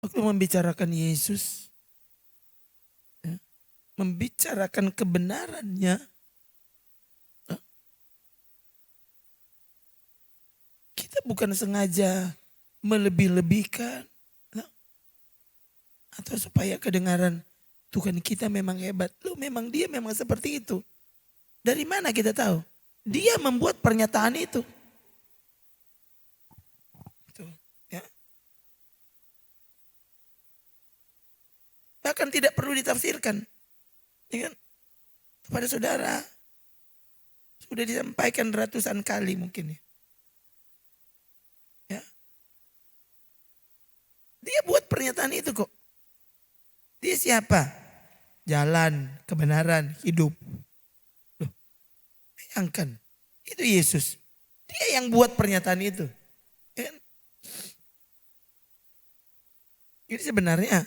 Waktu membicarakan Yesus, ya, membicarakan kebenarannya, ya, kita bukan sengaja melebih-lebihkan, ya, atau supaya kedengaran Tuhan kita memang hebat. Loh, memang dia memang seperti itu. Dari mana kita tahu? Dia membuat pernyataan itu. Tuh, ya. Bahkan tidak perlu ditafsirkan. Ya kan? Kepada saudara sudah disampaikan ratusan kali mungkin ya. Ya. Dia buat pernyataan itu kok. Dia siapa? Jalan, kebenaran, hidup. Loh, bayangkan. Itu Yesus. Dia yang buat pernyataan itu. Ya kan? Jadi sebenarnya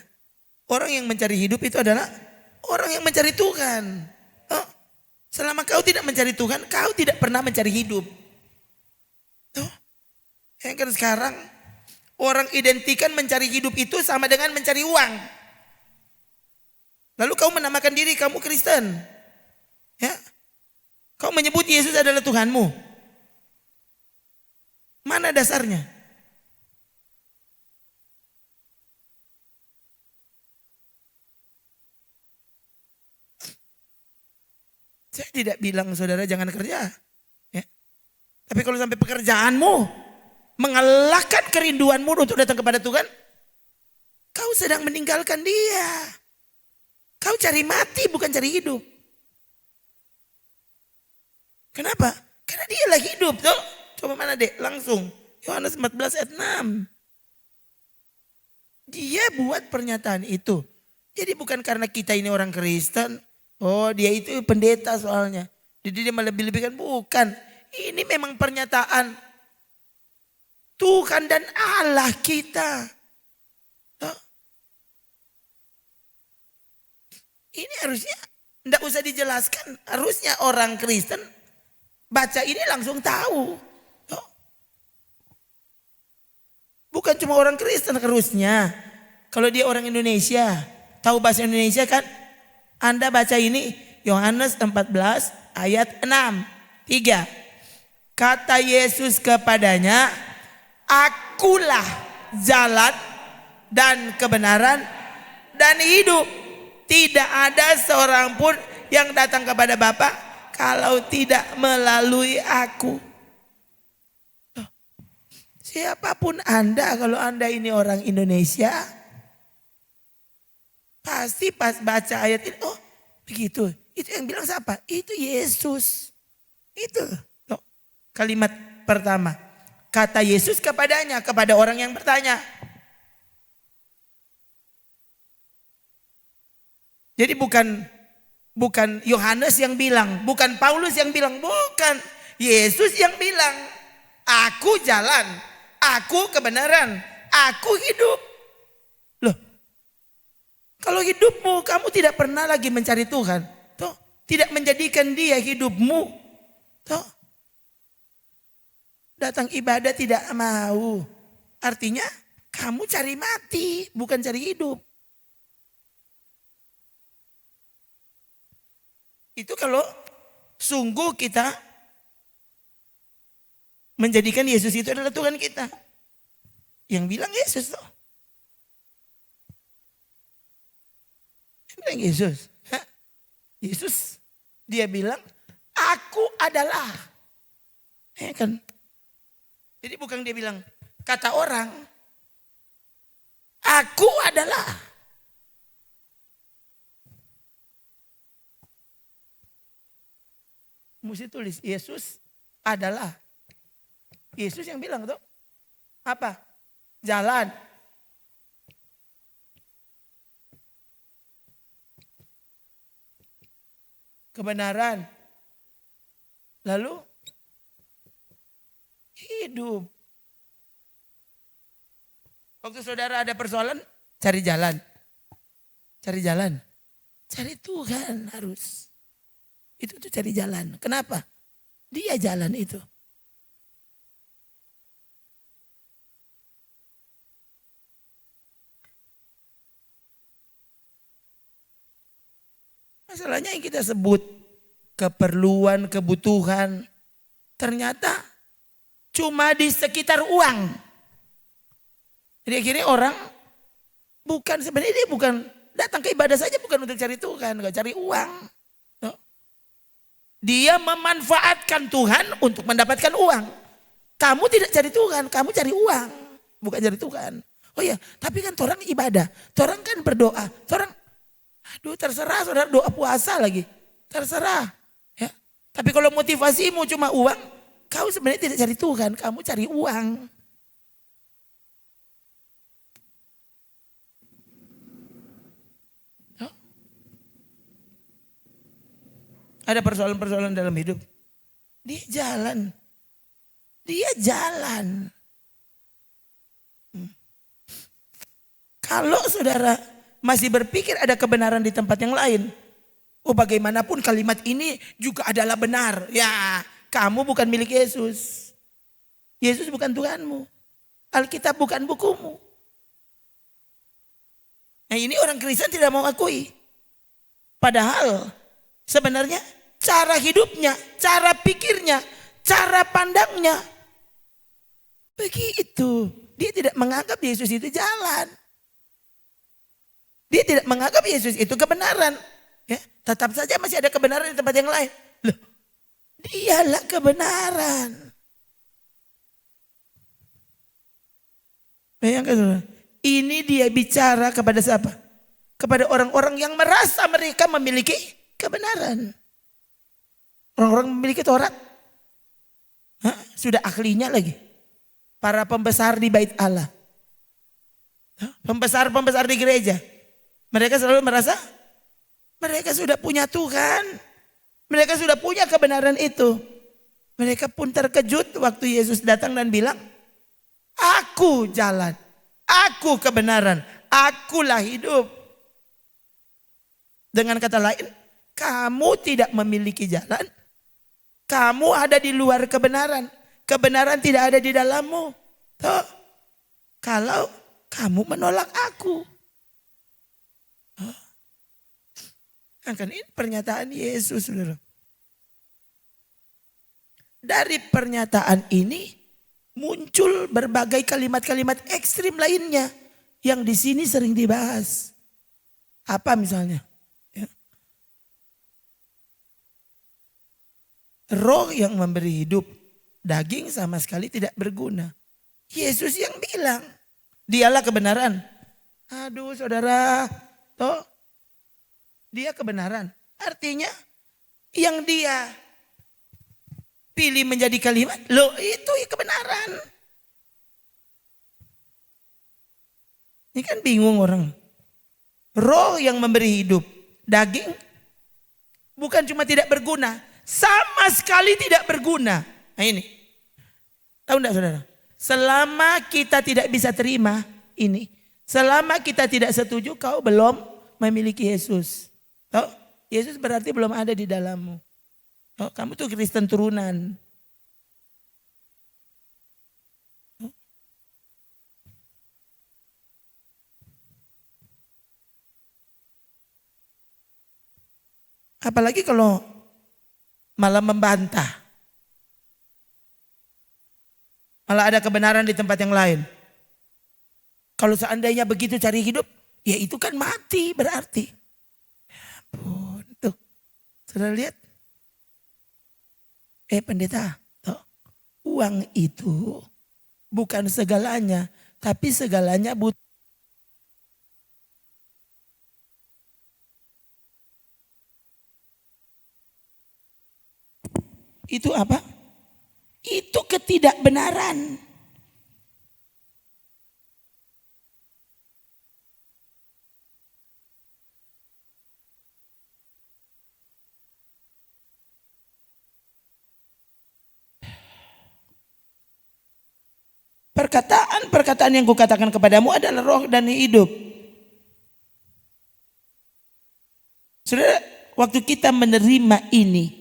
orang yang mencari hidup itu adalah orang yang mencari Tuhan. Oh, selama kau tidak mencari Tuhan, kau tidak pernah mencari hidup. Tuh, yang kan sekarang orang identikan mencari hidup itu sama dengan mencari uang. Lalu kau menamakan diri kamu Kristen. Ya. Kau menyebut Yesus adalah Tuhanmu. Mana dasarnya? Saya tidak bilang saudara jangan kerja. Ya. Tapi kalau sampai pekerjaanmu mengalahkan kerinduanmu untuk datang kepada Tuhan, kau sedang meninggalkan dia. Kau cari mati bukan cari hidup. Kenapa? Karena dialah hidup tuh. Coba mana dek langsung. Yohanes 14 ayat 6. Dia buat pernyataan itu. Jadi bukan karena kita ini orang Kristen. Oh dia itu pendeta soalnya. Jadi dia melebih-lebihkan. Bukan. Ini memang pernyataan Tuhan dan Allah kita. Oh. Ini harusnya tidak usah dijelaskan. Harusnya orang Kristen baca ini langsung tahu. Oh. Bukan cuma orang Kristen harusnya. Kalau dia orang Indonesia, tahu bahasa Indonesia kan? Anda baca ini Yohanes 14 ayat 6. 3. Kata Yesus kepadanya, akulah jalan dan kebenaran dan hidup. Tidak ada seorang pun yang datang kepada Bapa kalau tidak melalui aku. Siapapun Anda, kalau Anda ini orang Indonesia, pasti pas baca ayat ini, oh begitu. Itu yang bilang siapa? Itu Yesus. Itu loh, kalimat pertama. Kata Yesus kepadanya, kepada orang yang bertanya. Jadi bukan Yohanes yang bilang, bukan Paulus yang bilang, bukan. Yesus yang bilang, aku jalan, aku kebenaran, aku hidup. Loh, kalau hidupmu kamu tidak pernah lagi mencari Tuhan, toh tidak menjadikan dia hidupmu, toh datang ibadah tidak mau. Artinya kamu cari mati, bukan cari hidup. Itu kalau sungguh kita menjadikan Yesus itu adalah Tuhan kita. Yang bilang Yesus tuh. Yang bilang Yesus. Hah? Yesus dia bilang aku adalah. Ya kan? Jadi bukan dia bilang kata orang. Aku adalah. Mesti tulis Yesus adalah. Yesus yang bilang tuh. Apa? Jalan. Kebenaran. Lalu hidup. Waktu saudara ada persoalan, cari jalan. Cari jalan. Cari Tuhan harus. Itu tuh cari jalan. Kenapa? Dia jalan itu. Masalahnya yang kita sebut keperluan, kebutuhan, ternyata cuma di sekitar uang. Jadi akhirnya orang sebenarnya dia bukan datang ke ibadah saja bukan untuk cari Tuhan, gak cari uang. Dia memanfaatkan Tuhan untuk mendapatkan uang. Kamu tidak cari Tuhan, kamu cari uang, bukan cari Tuhan. Oh ya, tapi kan orang ibadah, orang kan berdoa, orang, aduh terserah saudara doa puasa lagi, terserah. Ya, tapi kalau motivasimu cuma uang, kau sebenarnya tidak cari Tuhan, kamu cari uang. Ada persoalan-persoalan dalam hidup. Dia jalan. Kalau saudara masih berpikir ada kebenaran di tempat yang lain. Oh bagaimanapun kalimat ini juga adalah benar. Ya kamu bukan milik Yesus. Yesus bukan Tuhanmu. Alkitab bukan bukumu. Nah ini orang Kristen tidak mau akui. Padahal sebenarnya cara hidupnya, cara pikirnya, cara pandangnya. Begitu. Dia tidak menganggap Yesus itu jalan. Dia tidak menganggap Yesus itu kebenaran. Ya, tetap saja masih ada kebenaran di tempat yang lain. Loh, dialah kebenaran. Bayangkan saudara, ini dia bicara kepada siapa? Kepada orang-orang yang merasa mereka memiliki kebenaran. Orang-orang memiliki Taurat. Sudah ahlinya lagi. Para pembesar di bait Allah. Pembesar-pembesar di gereja. Mereka selalu merasa mereka sudah punya Tuhan. Mereka sudah punya kebenaran itu. Mereka pun terkejut waktu Yesus datang dan bilang, aku jalan, aku kebenaran, akulah hidup. Dengan kata lain, kamu tidak memiliki jalan. Kamu ada di luar kebenaran. Kebenaran tidak ada di dalammu. Tuh, kalau kamu menolak aku. Kan ini pernyataan Yesus, saudara. Dari pernyataan ini muncul berbagai kalimat-kalimat ekstrim lainnya yang di sini sering dibahas. Apa misalnya? Ya. Roh yang memberi hidup, daging sama sekali tidak berguna. Yesus yang bilang, dialah kebenaran. Aduh saudara, toh dia kebenaran. Artinya yang dia pilih menjadi kalimat, loh itu ya kebenaran. Ini kan bingung orang. Roh yang memberi hidup, daging bukan cuma tidak berguna, sama sekali tidak berguna. Nah ini, tahu enggak saudara? Selama kita tidak bisa terima ini, selama kita tidak setuju, kau belum memiliki Yesus. Tahu? Yesus berarti belum ada di dalammu. Oh, kamu tuh Kristen turunan. Apalagi kalau malah membantah. Malah ada kebenaran di tempat yang lain. Kalau seandainya begitu cari hidup, ya itu kan mati berarti. Ampun, tuh. Sudah lihat? Pendeta, tuh. Uang itu bukan segalanya, tapi segalanya butuh. Itu apa? Itu ketidakbenaran. Perkataan yang kukatakan kepadamu adalah roh dan hidup. Saudara, waktu kita menerima ini,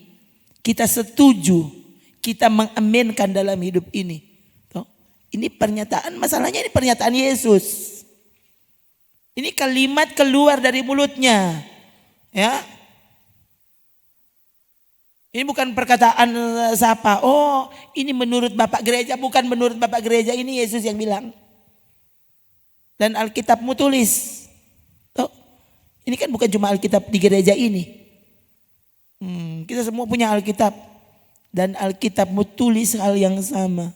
kita setuju, kita mengaminkan dalam hidup ini. Ini pernyataan, masalahnya ini pernyataan Yesus. Ini kalimat keluar dari mulutnya. Ya. Ini bukan perkataan siapa. Oh, ini menurut Bapak Gereja. Bukan menurut Bapak Gereja, ini Yesus yang bilang. Dan Alkitabmu tulis. Oh, ini kan bukan cuma Alkitab di gereja ini. Kita semua punya Alkitab. Dan Alkitabmu tulis hal yang sama.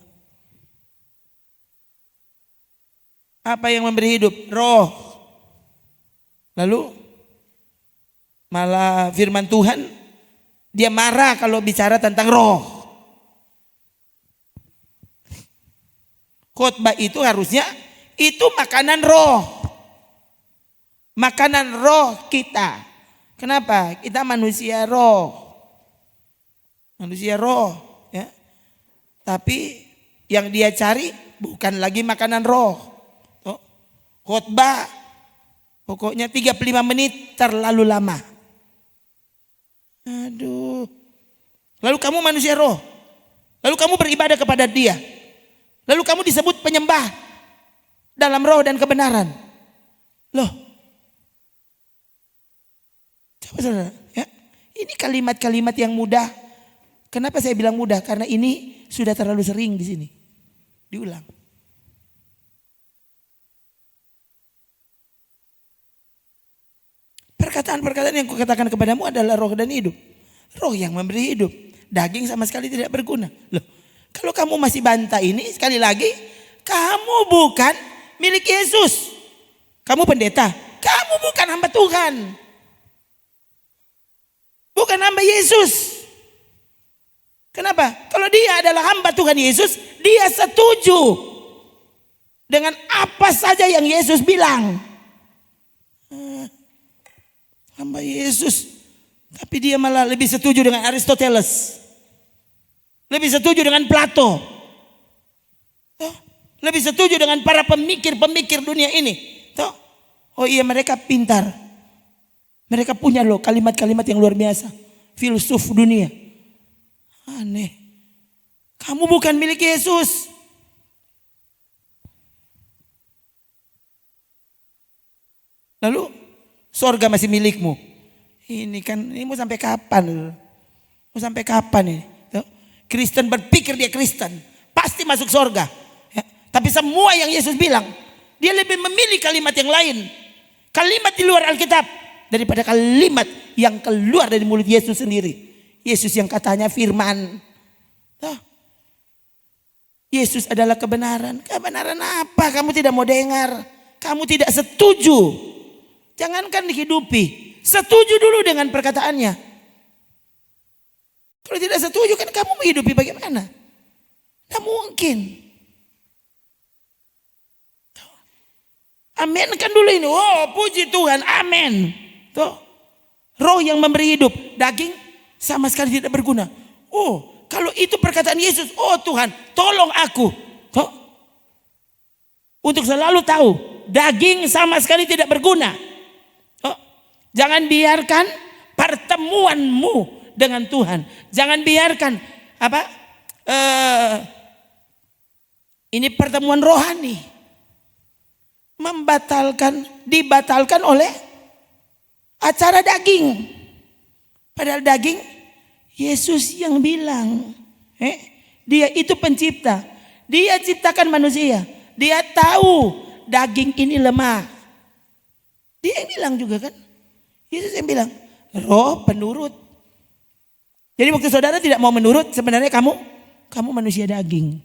Apa yang memberi hidup? Roh. Lalu malah firman Tuhan, dia marah kalau bicara tentang roh. Khotbah itu harusnya itu makanan roh. Makanan roh kita. Kenapa? Kita manusia roh. Manusia roh, ya. Tapi yang dia cari bukan lagi makanan roh. Khotbah pokoknya 35 menit terlalu lama. Aduh. Lalu kamu manusia roh. Lalu kamu beribadah kepada dia. Lalu kamu disebut penyembah dalam roh dan kebenaran. Loh. Coba saudara, ya. Ini kalimat-kalimat yang mudah. Kenapa saya bilang mudah? Karena ini sudah terlalu sering di sini. Diulang. Perkataan-perkataan yang kukatakan kepadamu adalah roh dan hidup. Roh yang memberi hidup. Daging sama sekali tidak berguna. Loh, kalau kamu masih bantah ini, sekali lagi, kamu bukan milik Yesus. Kamu pendeta. Kamu bukan hamba Tuhan. Bukan hamba Yesus. Kenapa? Kalau dia adalah hamba Tuhan Yesus, dia setuju dengan apa saja yang Yesus bilang. Hamba Yesus. Tapi dia malah lebih setuju dengan Aristoteles. Lebih setuju dengan Plato. Lebih setuju dengan para pemikir-pemikir dunia ini. Oh iya, mereka pintar. Mereka punya loh kalimat-kalimat yang luar biasa. Filsuf dunia. Aneh. Kamu bukan milik Yesus. Lalu sorga masih milikmu. Ini kan, ini mau sampai kapan? Mau sampai kapan ini? Kristen berpikir dia Kristen, pasti masuk sorga. Ya. Tapi semua yang Yesus bilang, dia lebih memilih kalimat yang lain. Kalimat di luar Alkitab daripada kalimat yang keluar dari mulut Yesus sendiri. Yesus yang katanya firman. Yesus adalah kebenaran. Kebenaran apa? Kamu tidak mau dengar. Kamu tidak setuju. Jangankan dihidupi. Setuju dulu dengan perkataannya. Kalau tidak setuju kan kamu menghidupi bagaimana? Tidak mungkin. Amin kan dulu ini. Oh, puji Tuhan. Amin. Tuh. Roh yang memberi hidup. Daging sama sekali tidak berguna. Oh, kalau itu perkataan Yesus. Oh Tuhan, tolong aku. Tuh. Untuk selalu tahu. Daging sama sekali tidak berguna. Tuh. Jangan biarkan pertemuanmu dengan Tuhan. Jangan biarkan ini pertemuan rohani dibatalkan oleh acara daging. Padahal daging Yesus yang bilang, dia itu pencipta. Dia ciptakan manusia. Dia tahu daging ini lemah. Dia yang bilang juga kan. Yesus yang bilang, roh penurut. Jadi waktu saudara tidak mau menurut, sebenarnya kamu manusia daging.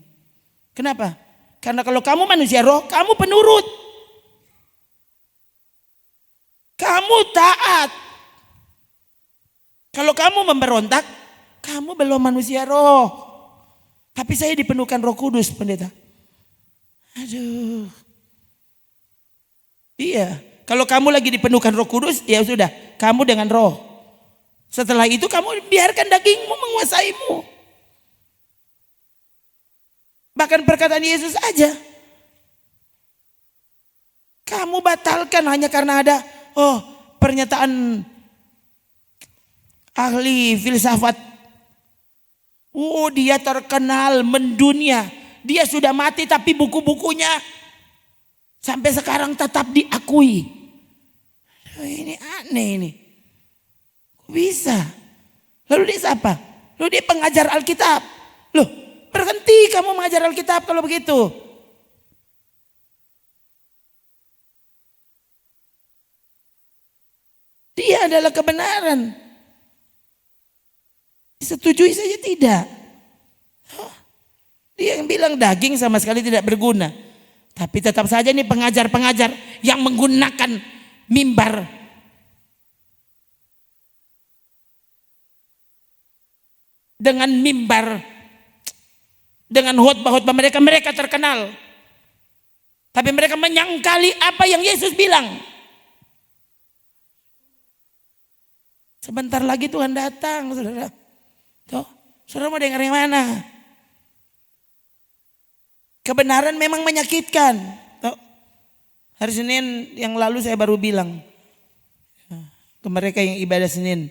Kenapa? Karena kalau kamu manusia roh, kamu penurut. Kamu taat. Kalau kamu memberontak, kamu belum manusia roh. Tapi saya dipenuhkan Roh Kudus, pendeta. Aduh. Iya, kalau kamu lagi dipenuhkan Roh Kudus, ya sudah, kamu dengan roh. Setelah itu kamu biarkan dagingmu menguasaimu. Bahkan perkataan Yesus aja. Kamu batalkan hanya karena ada pernyataan ahli filsafat. Oh, dia terkenal mendunia. Dia sudah mati tapi buku-bukunya sampai sekarang tetap diakui. Ini aneh ini. Kok bisa? Lalu dia siapa? Loh dia pengajar Alkitab. Loh berhenti kamu mengajar Alkitab kalau begitu. Dia adalah kebenaran. Disetujui saja tidak. Dia yang bilang daging sama sekali tidak berguna. Tapi tetap saja ini pengajar-pengajar yang menggunakan mimbar. Dengan mimbar. Dengan khotbah-khotbah mereka terkenal. Tapi mereka menyangkali apa yang Yesus bilang. Sebentar lagi Tuhan datang, saudara. Tuh, saudara mau dengar yang mana? Kebenaran memang menyakitkan. Tuh, hari Senin yang lalu saya baru bilang ke mereka yang ibadah Senin.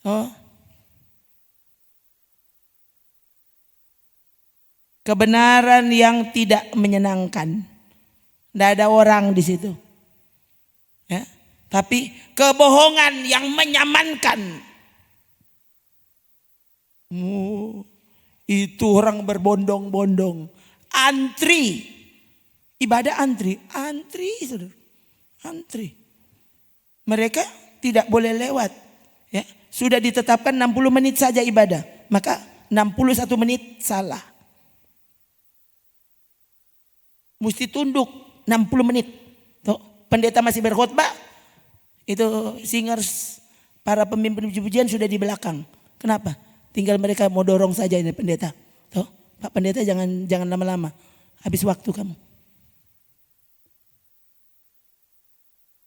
Tuh, kebenaran yang tidak menyenangkan. Tidak ada orang di situ. Ya, tapi kebohongan yang menyamankan. Itu orang berbondong-bondong. Antri. Ibadah antri. Saudara. Antri. Mereka tidak boleh lewat. Ya, sudah ditetapkan 60 menit saja ibadah. Maka 61 menit salah. Mesti tunduk 60 menit. Tuh, pendeta masih berkhotbah. Itu singers, para pemimpin puji-pujian sudah di belakang. Kenapa? Tinggal mereka mau dorong saja ini pendeta. Tuh, Pak Pendeta jangan lama-lama. Habis waktu kamu.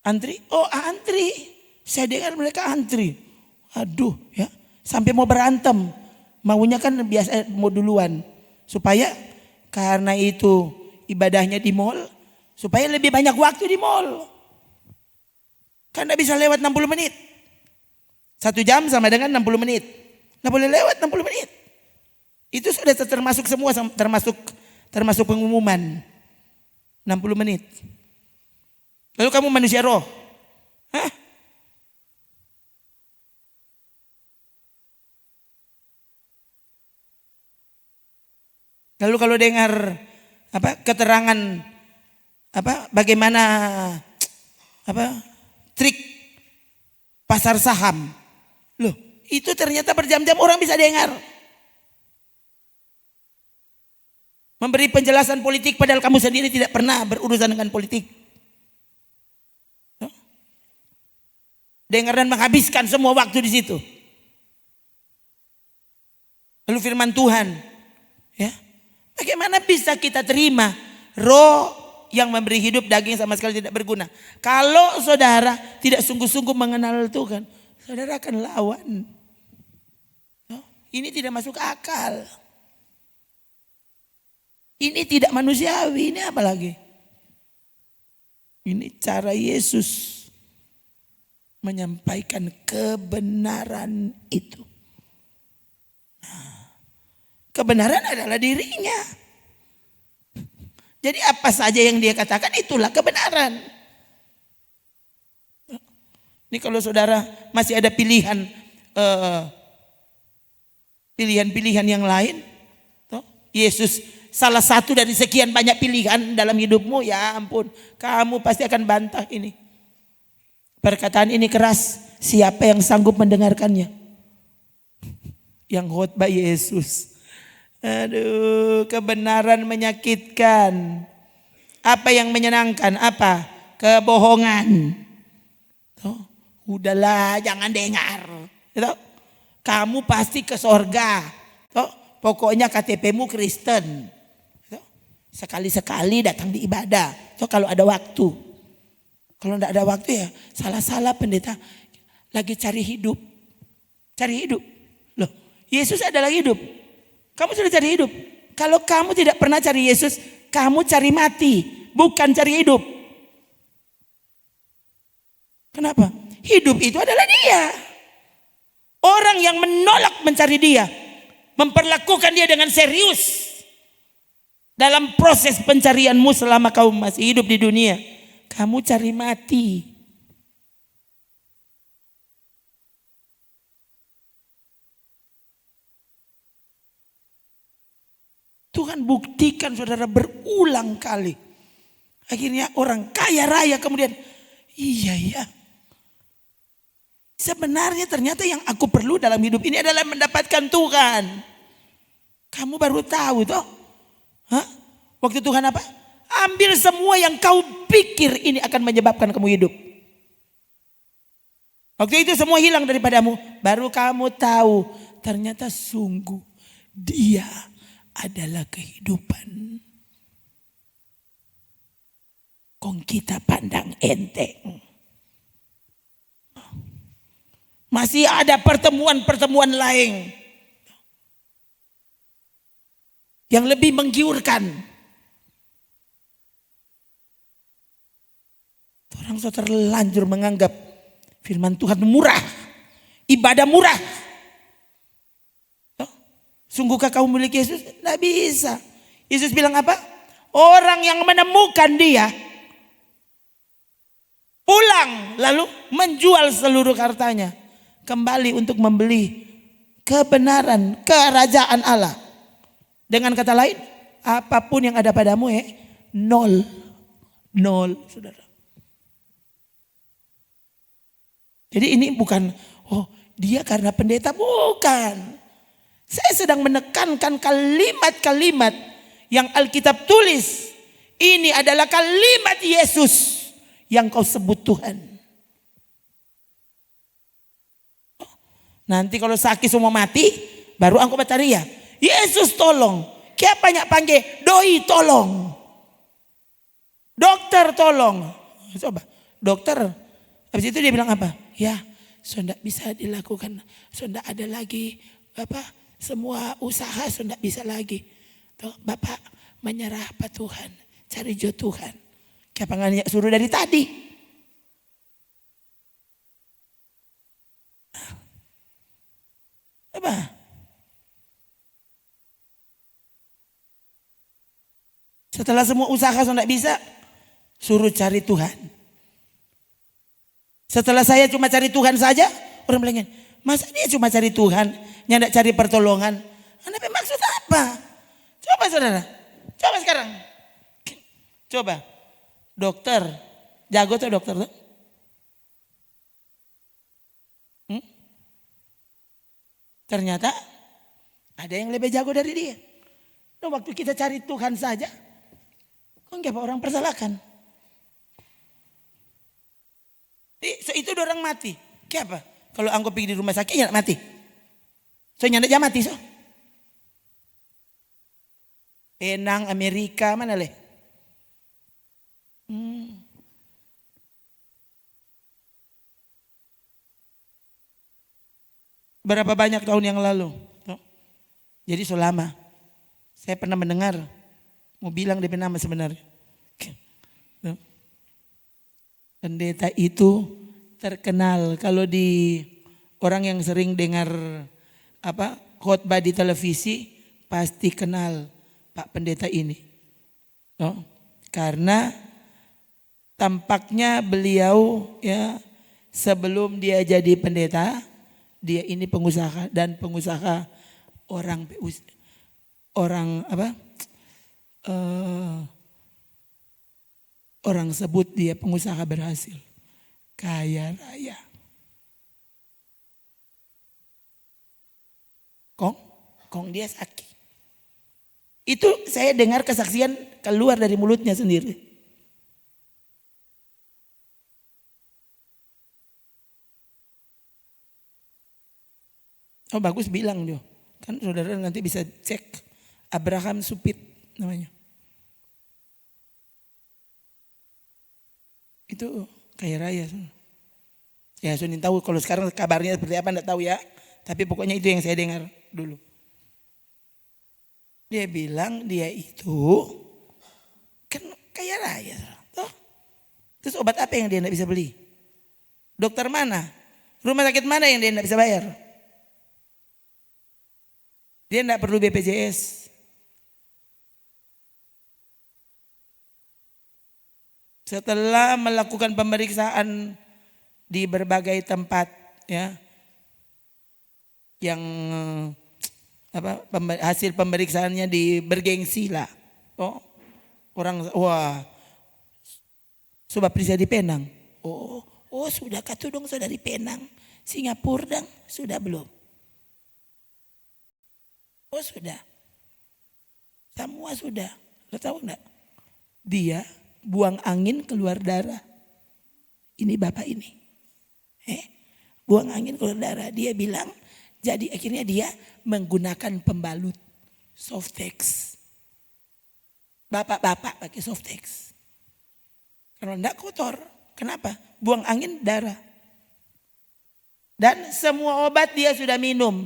Antri? Oh antri. Saya dengar mereka antri. Aduh ya. Sampai mau berantem. Maunya kan biasa mau duluan. Supaya karena itu ibadahnya di mall. Supaya lebih banyak waktu di mall. Karena bisa lewat 60 menit. 1 jam sama dengan 60 menit. Nggak boleh lewat 60 menit. Itu sudah termasuk semua, termasuk pengumuman. 60 menit. Lalu kamu manusia roh. Hah? Lalu kalau dengar keterangan bagaimana trik pasar saham. Loh, itu ternyata berjam-jam orang bisa dengar. Memberi penjelasan politik padahal kamu sendiri tidak pernah berurusan dengan politik. Dengar dan menghabiskan semua waktu di situ. Lalu firman Tuhan, ya, bagaimana bisa kita terima roh yang memberi hidup, daging sama sekali tidak berguna? Kalau saudara tidak sungguh-sungguh mengenal Tuhan, saudara akan lawan. Ini tidak masuk akal. Ini tidak manusiawi, ini apa lagi? Ini cara Yesus menyampaikan kebenaran itu. Kebenaran adalah dirinya. Jadi apa saja yang dia katakan itulah kebenaran. Ini kalau saudara masih ada pilihan yang lain. Yesus salah satu dari sekian banyak pilihan dalam hidupmu, ya ampun, kamu pasti akan bantah ini. Perkataan ini keras, siapa yang sanggup mendengarkannya? Yang khotbah Yesus. Aduh, kebenaran menyakitkan. Apa yang menyenangkan? Apa? Kebohongan. Tuh, udahlah, jangan dengar. Tuh, kamu pasti ke sorga. Tuh, pokoknya KTP-mu Kristen. Sekali-sekali datang di ibadah. So, kalau ada waktu. Kalau tidak ada waktu ya salah-salah pendeta. Lagi cari hidup. Cari hidup. Loh, Yesus adalah hidup. Kamu sudah cari hidup. Kalau kamu tidak pernah cari Yesus, kamu cari mati. Bukan cari hidup. Kenapa? Hidup itu adalah dia. Orang yang menolak mencari dia. Memperlakukan dia dengan serius. Dalam proses pencarianmu selama kamu masih hidup di dunia. Kamu cari mati. Tuhan buktikan saudara berulang kali. Akhirnya orang kaya raya kemudian, iya ya. Sebenarnya ternyata yang aku perlu dalam hidup ini adalah mendapatkan Tuhan. Kamu baru tahu toh? Hah? Waktu Tuhan apa? Ambil semua yang kau pikir ini akan menyebabkan kamu hidup. Waktu itu semua hilang daripadamu. Baru kamu tahu ternyata sungguh dia adalah kehidupan. Kong kita pandang enteng. Masih ada pertemuan-pertemuan lain yang lebih menggiurkan. Orang sudah terlanjur menganggap firman Tuhan murah, ibadah murah. Sungguhkah kau memiliki Yesus? Tidak bisa. Yesus bilang apa? Orang yang menemukan dia pulang lalu menjual seluruh hartanya kembali untuk membeli kebenaran kerajaan Allah. Dengan kata lain, apapun yang ada padamu nol, saudara. Jadi ini bukan, dia karena pendeta, bukan. Saya sedang menekankan kalimat-kalimat yang Alkitab tulis. Ini adalah kalimat Yesus yang kau sebut Tuhan. Nanti kalau sakit semua mati, baru aku bertaria. Yesus tolong. Kia banyak panggil, doi tolong. Dokter tolong. Coba, dokter. Habis itu dia bilang apa? Ya, sudah bisa dilakukan. Sudah ada lagi, semua usaha sudah bisa lagi. Tuh, Bapak menyerah pada Tuhan. Cari jo Tuhan. Kapan suruh dari tadi. Apa? Setelah semua usaha sudah bisa, suruh cari Tuhan. Setelah saya cuma cari Tuhan saja, orang bilang, masa dia cuma cari Tuhan, nyandak cari pertolongan? Anda maksud apa? Coba saudara, coba sekarang. Coba. Dokter, jago tuh dokter tuh. Ternyata ada yang lebih jago dari dia. Nah, waktu kita cari Tuhan saja, kok enggak orang persalahkan? Itu orang mati. Kenapa? Kalau angkot pergi di rumah sakit ya mati. So nyandak aja mati so. Penang Amerika mana leh? Berapa banyak tahun yang lalu. Jadi selama saya pernah mendengar, mau bilang DP nama sebenarnya. Pendeta itu terkenal kalau di orang yang sering dengar khotbah di televisi pasti kenal Pak Pendeta ini. Karena tampaknya beliau sebelum dia jadi pendeta, dia ini pengusaha dan pengusaha orang sebut dia pengusaha berhasil, kaya raya. Kong dia sakit. Itu saya dengar kesaksian keluar dari mulutnya sendiri. Oh bagus bilang Jo. Kan saudara nanti bisa cek Abraham Supit namanya. Itu kaya raya. Ya saya tahu kalau sekarang kabarnya seperti apa enggak tahu ya. Tapi pokoknya itu yang saya dengar dulu. Dia bilang dia itu kan kaya raya. Toh. Terus obat apa yang dia enggak bisa beli? Dokter mana? Rumah sakit mana yang dia enggak bisa bayar? Dia enggak perlu BPJS. Setelah melakukan pemeriksaan di berbagai tempat ya yang hasil pemeriksaannya bergengsi lah. Oh, orang wah, coba periksa di Penang. Oh sudah katudong sudah di Penang. Singapura dang sudah belum? Oh sudah. Semua sudah. Lo tahu enggak? Dia buang angin keluar darah. Ini bapak ini. Buang angin keluar darah. Dia bilang, jadi akhirnya dia menggunakan pembalut Softex. Bapak-bapak pakai Softex. Kalau enggak kotor. Kenapa? Buang angin darah. Dan semua obat dia sudah minum.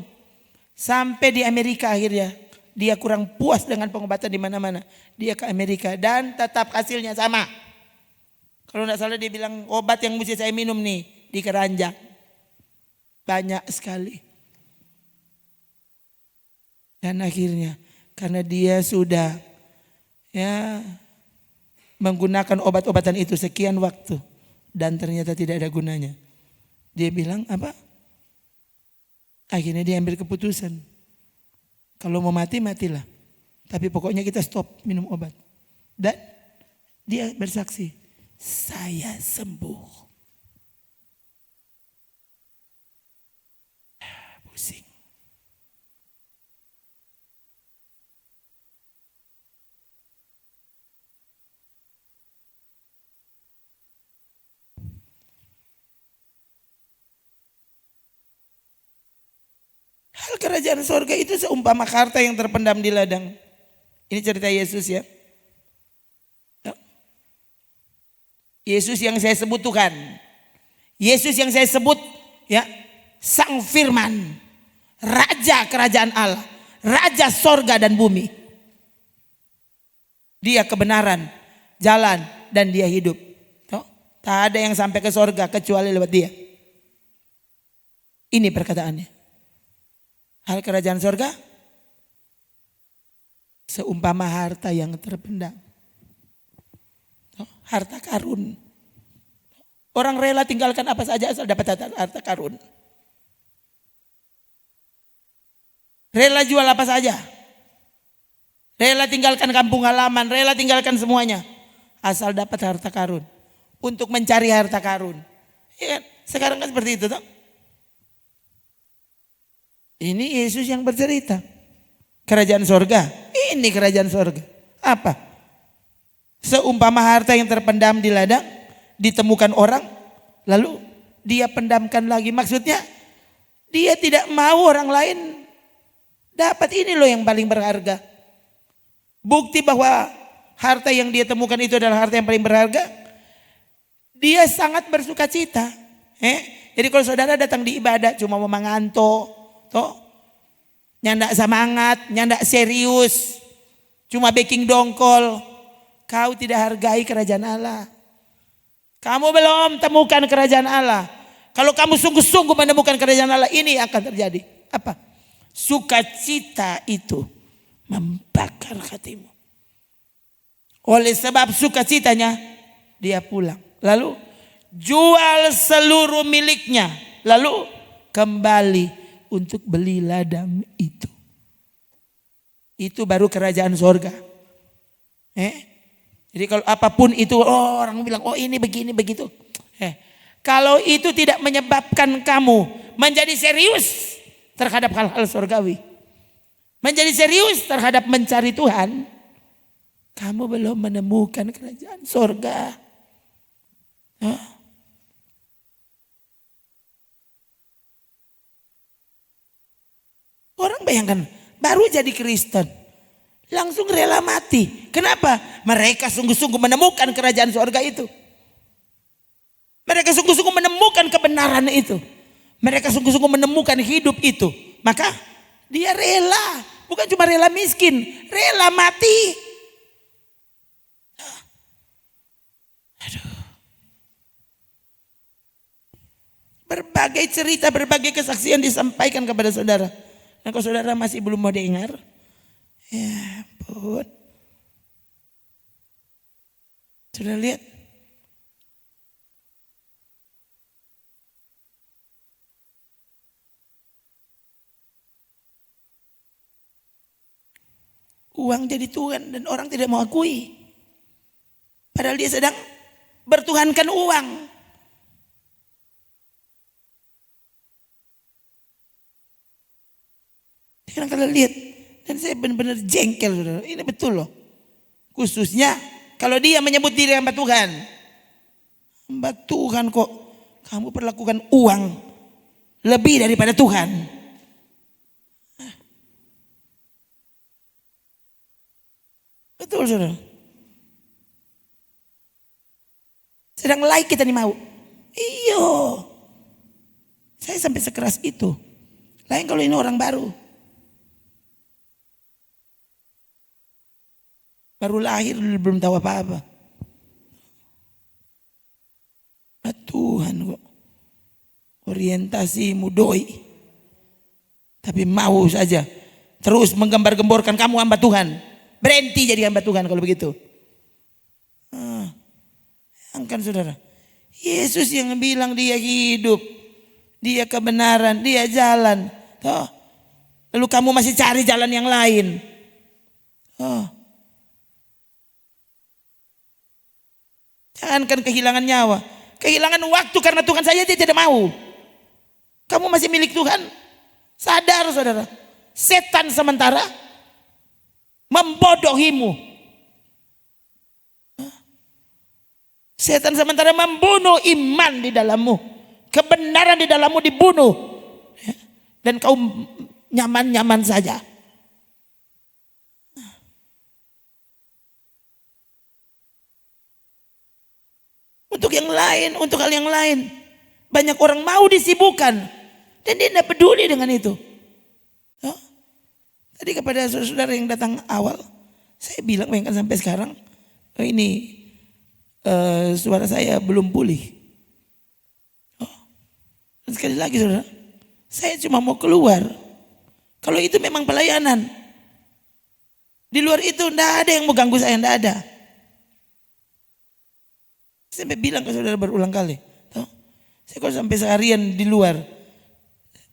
Sampai di Amerika akhirnya. Dia kurang puas dengan pengobatan di mana-mana. Dia ke Amerika dan tetap hasilnya sama. Kalau enggak salah dia bilang obat yang mesti saya minum nih di keranjang. Banyak sekali. Dan akhirnya karena dia sudah menggunakan obat-obatan itu sekian waktu dan ternyata tidak ada gunanya. Dia bilang apa? Akhirnya dia ambil keputusan. Kalau mau mati, matilah. Tapi pokoknya kita stop minum obat. Dan dia bersaksi, saya sembuh. Pusing. Hal kerajaan sorga itu seumpama harta yang terpendam di ladang. Ini cerita Yesus ya. Yesus yang saya sebut Tuhan. Yesus yang saya sebut ya, Sang Firman. Raja kerajaan Allah. Raja sorga dan bumi. Dia kebenaran, jalan dan dia hidup. Tak ada yang sampai ke sorga kecuali lewat dia. Ini perkataannya. Hal kerajaan sorga seumpama harta yang terpendam. Harta karun. Orang rela tinggalkan apa saja asal dapat harta karun. Rela jual apa saja. Rela tinggalkan kampung halaman, rela tinggalkan semuanya. Asal dapat harta karun. Untuk mencari harta karun. Ya kan? Sekarang kan seperti itu toh. Ini Yesus yang bercerita. Kerajaan sorga. Ini kerajaan sorga. Apa? Seumpama harta yang terpendam di ladang. Ditemukan orang. Lalu dia pendamkan lagi. Maksudnya dia tidak mau orang lain dapat ini loh yang paling berharga. Bukti bahwa harta yang dia temukan itu adalah harta yang paling berharga. Dia sangat bersuka cita. Jadi kalau saudara datang di ibadah cuma mau mengantuk. Nyandak semangat, nyandak serius, cuma baking dongkol. Kau tidak hargai kerajaan Allah. Kamu belum temukan kerajaan Allah. Kalau kamu sungguh-sungguh menemukan kerajaan Allah, ini akan terjadi. Apa? Sukacita itu membakar hatimu. Oleh sebab sukacitanya, dia pulang. Lalu jual seluruh miliknya. Lalu kembali untuk beli ladang itu. Itu baru kerajaan sorga. Jadi kalau apapun itu orang bilang ini begini begitu. Kalau itu tidak menyebabkan kamu menjadi serius terhadap hal-hal sorgawi. Menjadi serius terhadap mencari Tuhan. Kamu belum menemukan kerajaan sorga. Orang bayangkan baru jadi Kristen. Langsung rela mati. Kenapa? Mereka sungguh-sungguh menemukan kerajaan surga itu. Mereka sungguh-sungguh menemukan kebenaran itu. Mereka sungguh-sungguh menemukan hidup itu. Maka dia rela. Bukan cuma rela miskin. Rela mati. Aduh. Berbagai cerita, berbagai kesaksian disampaikan kepada saudara. Nah kalau saudara masih belum mau dengar, ya ampun. Sudah lihat? Uang jadi Tuhan dan orang tidak mau akui. Padahal dia sedang bertuhankan uang. Sekarang kalian lihat, dan saya benar-benar jengkel, saudara. Ini betul loh. Khususnya kalau dia menyebut diri hamba Tuhan. Hamba Tuhan kok kamu perlakukan uang lebih daripada Tuhan. Betul saudara. Sedang like kita nih mau. Iyo. Saya sampai sekeras itu. Lain kalau ini orang baru. Baru lahir belum tahu apa-apa. Tuhan kok. Orientasimu doi. Tapi mau saja. Terus menggembar-gemborkan kamu hamba Tuhan. Berhenti jadi hamba Tuhan kalau begitu. Kan saudara. Yesus yang bilang dia hidup. Dia kebenaran. Dia jalan. Tuh. Lalu kamu masih cari jalan yang lain. Jangankan kehilangan nyawa. Kehilangan waktu karena Tuhan saja dia tidak mau. Kamu masih milik Tuhan. Sadar saudara. Setan sementara membodohimu. Setan sementara membunuh iman di dalammu. Kebenaran di dalammu dibunuh. Dan kau nyaman-nyaman saja. Untuk yang lain, untuk hal yang lain. Banyak orang mau disibukkan. Dan dia tidak peduli dengan itu. Tadi kepada saudara yang datang awal, saya bilang kan sampai sekarang, ini suara saya belum pulih. Dan sekali lagi saudara, saya cuma mau keluar. Kalau itu memang pelayanan. Di luar itu tidak ada yang mau ganggu saya, tidak ada. Saya sampai bilang ke saudara berulang kali. Saya kalau sampai seharian di luar,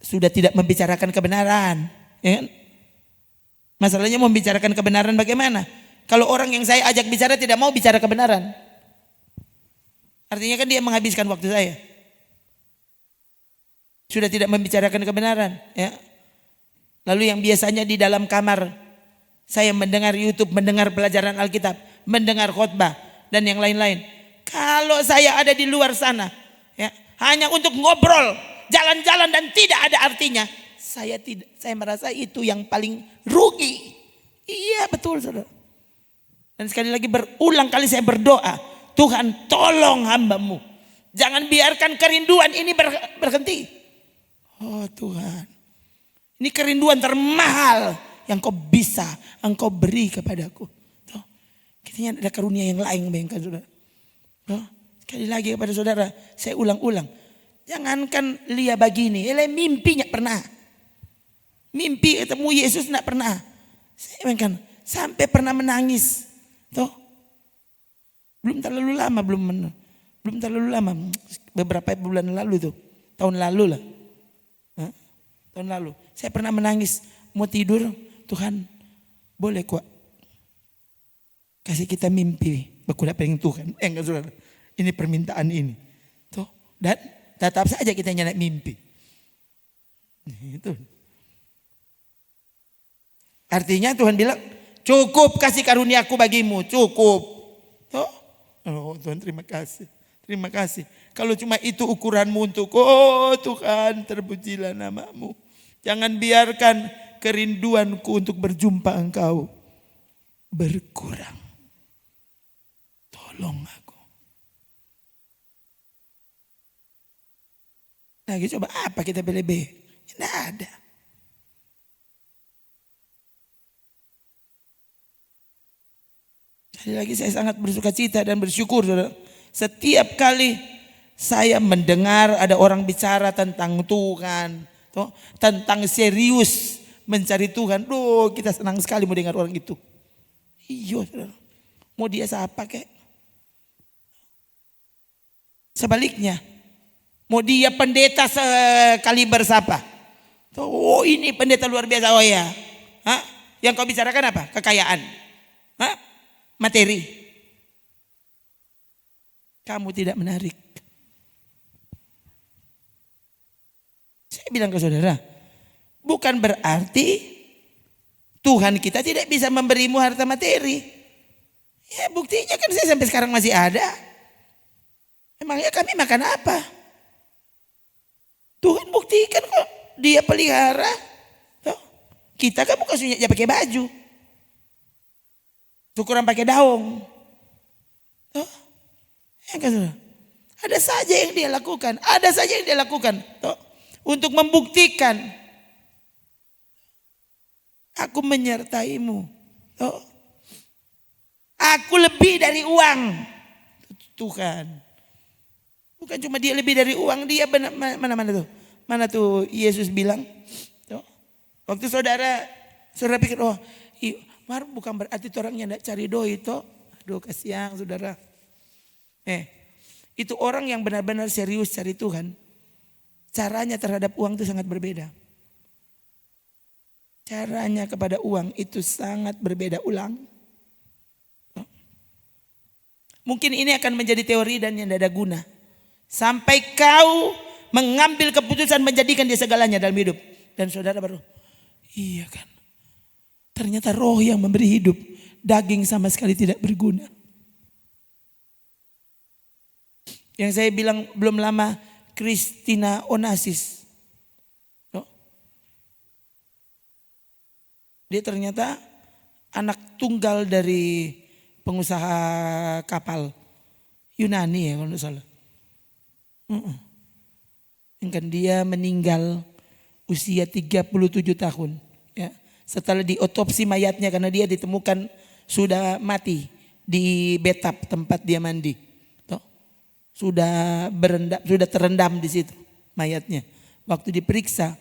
sudah tidak membicarakan kebenaran. Ya kan? Masalahnya membicarakan kebenaran bagaimana? Kalau orang yang saya ajak bicara tidak mau bicara kebenaran. Artinya kan dia menghabiskan waktu saya. Sudah tidak membicarakan kebenaran. Ya. Lalu yang biasanya di dalam kamar saya mendengar YouTube, mendengar pelajaran Alkitab, mendengar khotbah dan yang lain-lain. Kalau saya ada di luar sana, ya, hanya untuk ngobrol, jalan-jalan dan tidak ada artinya. Saya merasa itu yang paling rugi. Iya betul saudara. Dan sekali lagi berulang kali saya berdoa. Tuhan tolong hambamu. Jangan biarkan kerinduan ini berhenti. Oh Tuhan. Ini kerinduan termahal yang kau bisa engkau beri kepadaku. Tuh. Kitanya ada karunia yang lain bayangkan saudara. Tuh. Sekali lagi kepada saudara. Saya ulang-ulang. Jangankan Lia begini. Mimpinya pernah. Mimpi ketemu Yesus tidak pernah. Saya kan sampai pernah menangis. Toh. Belum terlalu lama. Beberapa bulan lalu tuh. Tahun lalu lah. Tahun lalu. Saya pernah menangis. Mau tidur. Tuhan boleh kok. Kasih kita mimpi. Bakulah pengen Tuhan. Enggak saudara. Ini permintaan ini. Toh. Dan tetap saja kita nyanak mimpi. Itu. Artinya Tuhan bilang, cukup kasih karuniaku bagimu, cukup. Oh Tuhan terima kasih. Terima kasih. Kalau cuma itu ukuranmu untuk, oh Tuhan terpujilah namamu. Jangan biarkan kerinduanku untuk berjumpa engkau berkurang. Tolong aku. Lagi coba apa kita bele-bele? Tidak ada. Sekali lagi saya sangat bersuka cita dan bersyukur saudara. Setiap kali saya mendengar ada orang bicara tentang Tuhan, tentang serius mencari Tuhan. Kita senang sekali mau dengar orang itu. Iya saudara. Mau dia siapa kek? Sebaliknya. Mau dia pendeta sekaliber siapa? Oh ini pendeta luar biasa. Oh ya. Hah? Yang kau bicarakan apa? Kekayaan. Hah? Materi. Kamu tidak menarik. Saya bilang ke saudara, bukan berarti Tuhan kita tidak bisa memberimu harta materi. Ya buktinya kan saya sampai sekarang masih ada. Emangnya kami makan apa? Tuhan buktikan kok dia pelihara. Kita kan bukan sunyi aja pakai baju. Syukuran pakai daun. Ada saja yang dia lakukan. Ada saja yang dia lakukan. Untuk membuktikan. Aku menyertaimu. Aku lebih dari uang. Tuhan. Bukan cuma dia lebih dari uang. Dia mana tuh? Mana tuh Yesus bilang. Waktu saudara pikir, Mar bukan berarti orang yang tidak cari doi toh. Aduh kasihan saudara. Itu orang yang benar-benar serius cari Tuhan. Caranya terhadap uang itu sangat berbeda. Caranya kepada uang itu sangat berbeda. Ulang. Mungkin ini akan menjadi teori dan yang tidak ada guna. Sampai kau mengambil keputusan menjadikan dia segalanya dalam hidup. Dan saudara baru, iya kan. Ternyata roh yang memberi hidup. Daging sama sekali tidak berguna. Yang saya bilang belum lama, Christina Onassis. Dia ternyata anak tunggal dari pengusaha kapal Yunani ya kalau tidak salah. Kan dia meninggal usia 37 tahun. Ya. Setelah diotopsi mayatnya karena dia ditemukan sudah mati di bathtub tempat dia mandi. Sudah terendam di situ mayatnya. Waktu diperiksa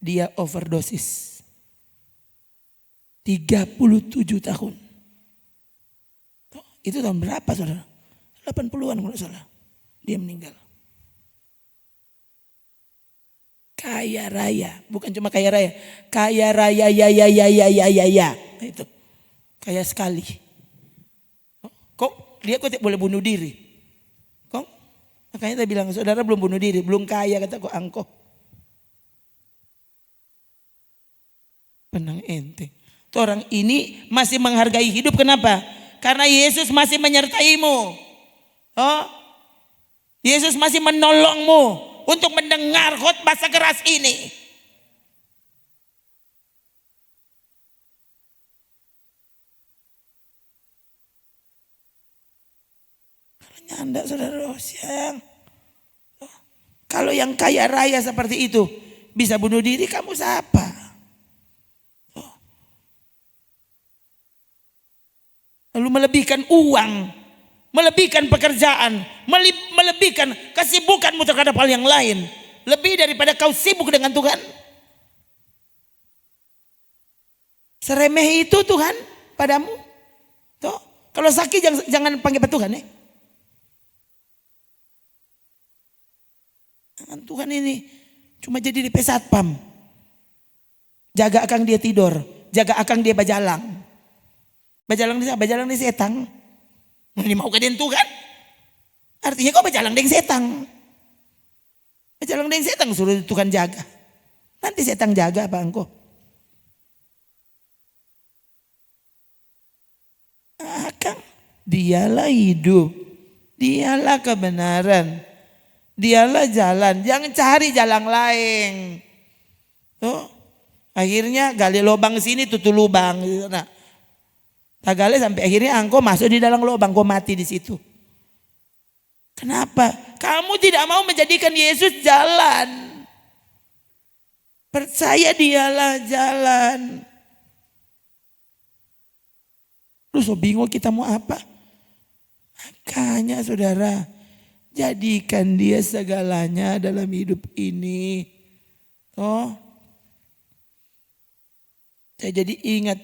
dia overdosis. 37 tahun. Itu tahun berapa saudara? 80-an kalau salah. Dia meninggal. Kaya raya, bukan cuma kaya raya. Kaya raya ya. Itu. Kaya sekali. Kok dia tidak boleh bunuh diri? Makanya saya bilang saudara belum bunuh diri, belum kaya kata kok angkoh. Penang ente. Orang ini masih menghargai hidup kenapa? Karena Yesus masih menyertaimu. Yesus masih menolongmu untuk mendengar khotbah sekeras ini. Anda saudara siang. Kalau yang kaya raya seperti itu bisa bunuh diri, kamu siapa? Lalu melebihkan uang, melebihkan pekerjaan, melebihkan kesibukanmu terhadap hal yang lain. Lebih daripada kau sibuk dengan Tuhan. Seremeh itu Tuhan padamu. Kalau sakit jangan panggil Tuhan ya. Tuhan ini cuma jadi di pesatpam. Jaga akang dia tidur, jaga akang dia bajalang. Bajalang di setang. Ini mau kalian Tuhan? Artinya kau bajalang dengan setang. Bajalang dengan setang suruh Tuhan jaga. Nanti setang jaga apa engkau? Akang, dialah hidup, dialah kebenaran. Dialah jalan, jangan cari jalan lain. Akhirnya gali lubang sini tutup lubang. Nah, tak gali sampai akhirnya engkau masuk di dalam lubang, kau mati di situ. Kenapa? Kamu tidak mau menjadikan Yesus jalan. Percaya dialah jalan. Lu so bingung kita mau apa? Makanya saudara, jadikan dia segalanya dalam hidup ini. Saya jadi ingat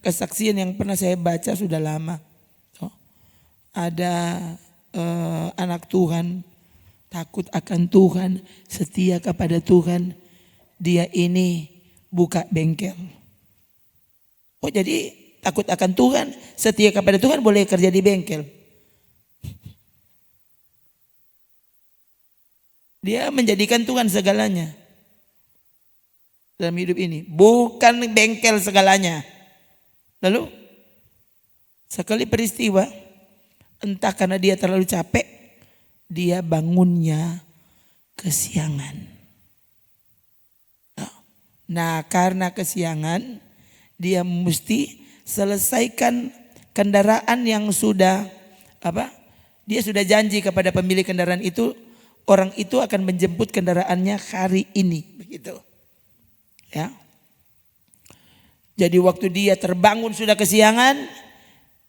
kesaksian yang pernah saya baca sudah lama. Ada anak Tuhan, takut akan Tuhan, setia kepada Tuhan. Dia ini buka bengkel. Oh jadi takut akan Tuhan, setia kepada Tuhan boleh kerja di bengkel. Dia menjadikan Tuhan segalanya dalam hidup ini. Bukan bengkel segalanya. Lalu sekali peristiwa, entah karena dia terlalu capek, dia bangunnya kesiangan. Nah karena kesiangan, dia mesti selesaikan kendaraan yang sudah dia sudah janji kepada pemilik kendaraan itu, orang itu akan menjemput kendaraannya hari ini, begitu. Ya. Jadi waktu dia terbangun sudah kesiangan,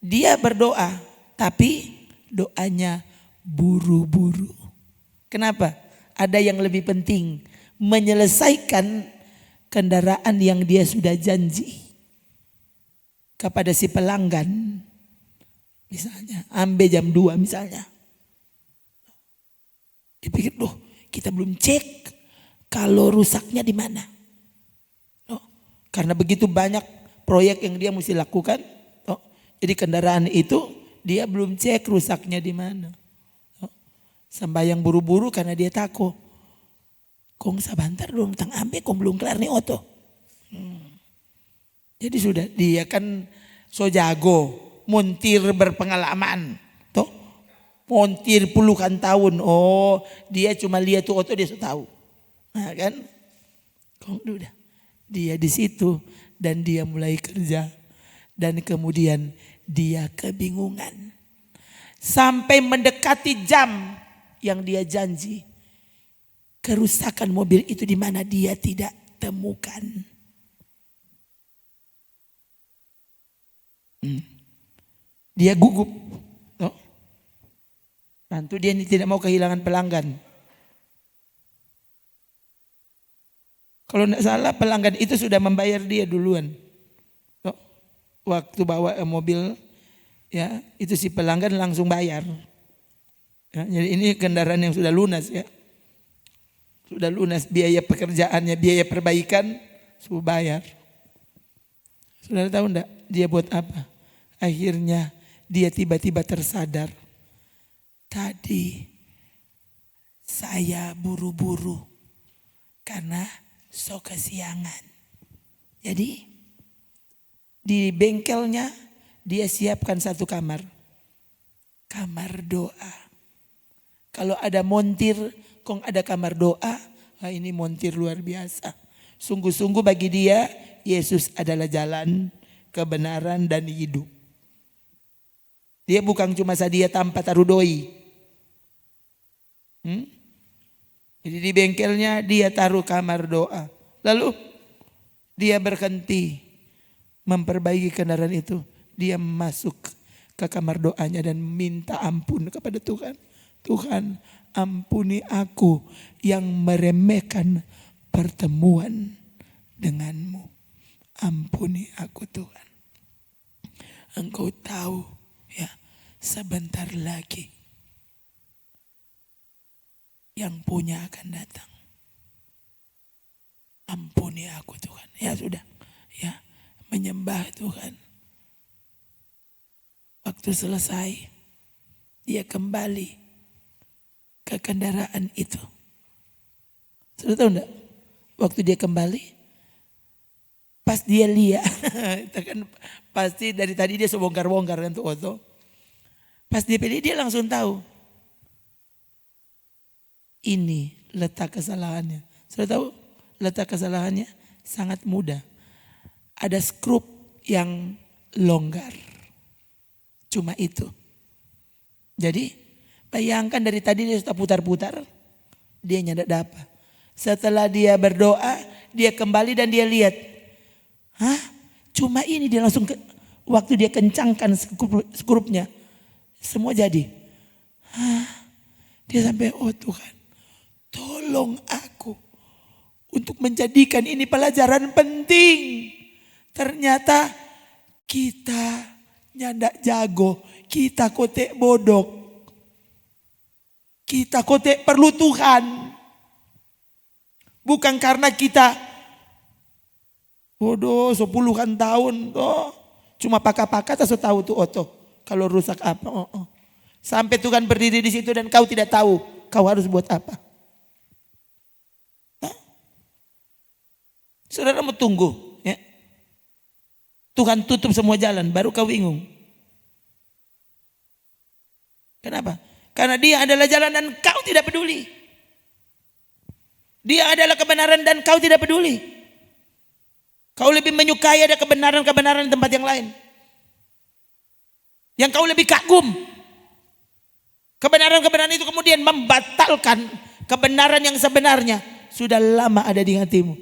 dia berdoa, tapi doanya buru-buru. Kenapa? Ada yang lebih penting, menyelesaikan kendaraan yang dia sudah janji kepada si pelanggan. Misalnya ambil jam 2 misalnya. Dipikir, kita belum cek kalau rusaknya di mana. Karena begitu banyak proyek yang dia mesti lakukan. Jadi kendaraan itu dia belum cek rusaknya di mana. Sembahyang buru-buru karena dia takut. Kong sabantar dong tang ambil kong belum kelar nih oto. Jadi sudah dia kan so jago, montir berpengalaman. Toh, montir puluhan tahun. Oh dia cuma lihat tuh oto dia sudah tahu. Nah kan, kong udah. Dia di situ dan dia mulai kerja. Dan kemudian dia kebingungan. Sampai mendekati jam yang dia janji. Kerusakan mobil itu di mana dia tidak temukan. Dia gugup. Tentu dia tidak mau kehilangan pelanggan. Kalau tidak salah pelanggan itu sudah membayar dia duluan. Waktu bawa mobil ya itu si pelanggan langsung bayar. Ya, jadi ini kendaraan yang sudah lunas ya. Sudah lunas biaya pekerjaannya, biaya perbaikan sudah bayar. Saudara tahu enggak dia buat apa? Akhirnya dia tiba-tiba tersadar. Tadi saya buru-buru karena so kesiangan. Jadi di bengkelnya dia siapkan satu kamar. Kamar doa. Kalau ada montir, kong ada kamar doa. Nah ini montir luar biasa. Sungguh-sungguh bagi dia Yesus adalah jalan, kebenaran dan hidup. Dia bukan cuma sadia tanpa taruh doi. Jadi di bengkelnya dia taruh kamar doa. Lalu dia berhenti memperbaiki kendaraan itu. Dia masuk ke kamar doanya dan minta ampun kepada Tuhan. Tuhan ampuni aku yang meremehkan pertemuan denganmu. Ampuni aku Tuhan. Engkau tahu ya sebentar lagi yang punya akan datang. Ampuni aku Tuhan. Ya sudah. Ya menyembah Tuhan. Waktu selesai. Dia kembali ke kendaraan itu. Sudah tahu enggak? Waktu dia kembali. Pas dia lihat. Kan pasti dari tadi dia sebongkar-bongkar kan tuh oto. Pas dia pilih dia langsung tahu. Ini letak kesalahannya. Sudah tahu letak kesalahannya? Sangat mudah. Ada skrup yang longgar. Cuma itu. Jadi bayangkan dari tadi dia sudah putar-putar. Dia nyadak dapat. Setelah dia berdoa, dia kembali dan dia lihat. Hah? Cuma ini dia langsung waktu dia kencangkan skrupnya. Semua jadi. Hah? Dia sampai oh Tuhan. Tolong aku untuk menjadikan ini pelajaran penting. Ternyata kita nyandak jago, kita kotek bodok. Kita kotek perlu Tuhan. Bukan karena kita Waduh, 10-an tahun toh. Cuma pakai-pakai tak tahu tuh oto. Kalau rusak apa. Sampai Tuhan berdiri di situ dan kau tidak tahu kau harus buat apa. Saudara mau tunggu. Ya. Tuhan tutup semua jalan baru kau bingung. Kenapa? Karena dia adalah jalan dan kau tidak peduli. Dia adalah kebenaran dan kau tidak peduli. Kau lebih menyukai ada kebenaran-kebenaran di tempat yang lain. Yang kau lebih kagum. Kebenaran-kebenaran itu kemudian membatalkan kebenaran yang sebenarnya. Sudah lama ada di hatimu.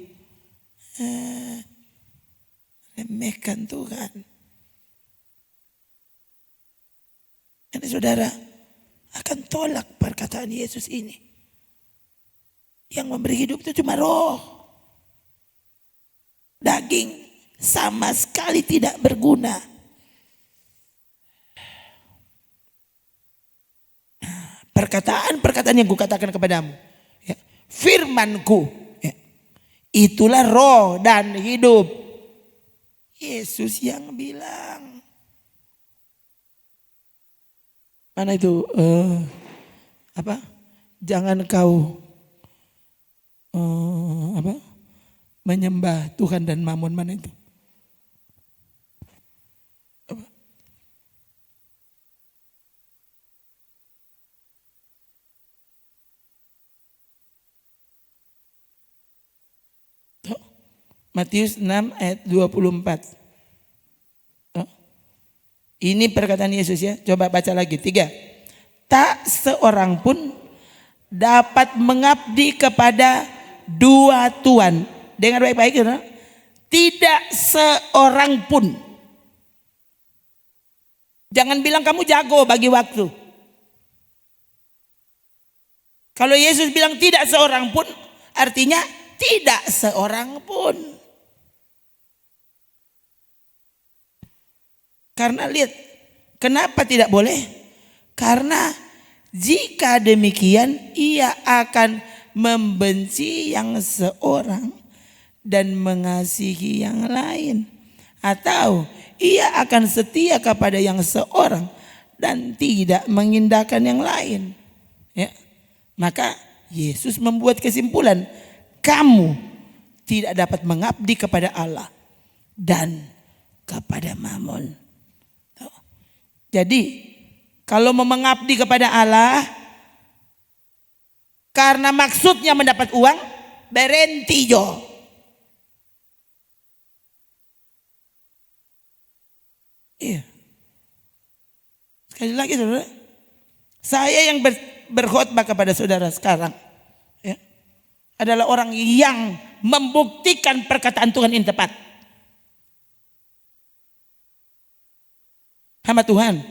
Remehkan Tuhan. Ini saudara akan tolak perkataan Yesus ini. Yang memberi hidup itu cuma roh. Daging sama sekali tidak berguna. Perkataan-perkataan yang kukatakan kepadamu. Ya, firmanku. Ya, itulah roh dan hidup. Yesus yang bilang. Mana itu? Jangan kau menyembah Tuhan dan Mammon, mana itu? Matius 6 ayat 24. Ini perkataan Yesus ya. Coba baca lagi. 3. Tak seorang pun dapat mengabdi kepada dua tuan. Dengar baik-baik ya. Tidak seorang pun. Jangan bilang kamu jago bagi waktu. Kalau Yesus bilang tidak seorang pun, artinya tidak seorang pun. Karena lihat, kenapa tidak boleh? Karena jika demikian ia akan membenci yang seorang dan mengasihi yang lain. Atau ia akan setia kepada yang seorang dan tidak mengindahkan yang lain. Ya. Maka Yesus membuat kesimpulan, kamu tidak dapat mengabdi kepada Allah dan kepada Mammon. Jadi kalau mau mengabdi kepada Allah karena maksudnya mendapat uang, berhenti jo. Iya. Sekali lagi saudara, saya yang berkhotbah kepada saudara sekarang ya, adalah orang yang membuktikan perkataan Tuhan ini tepat. Hamba Tuhan.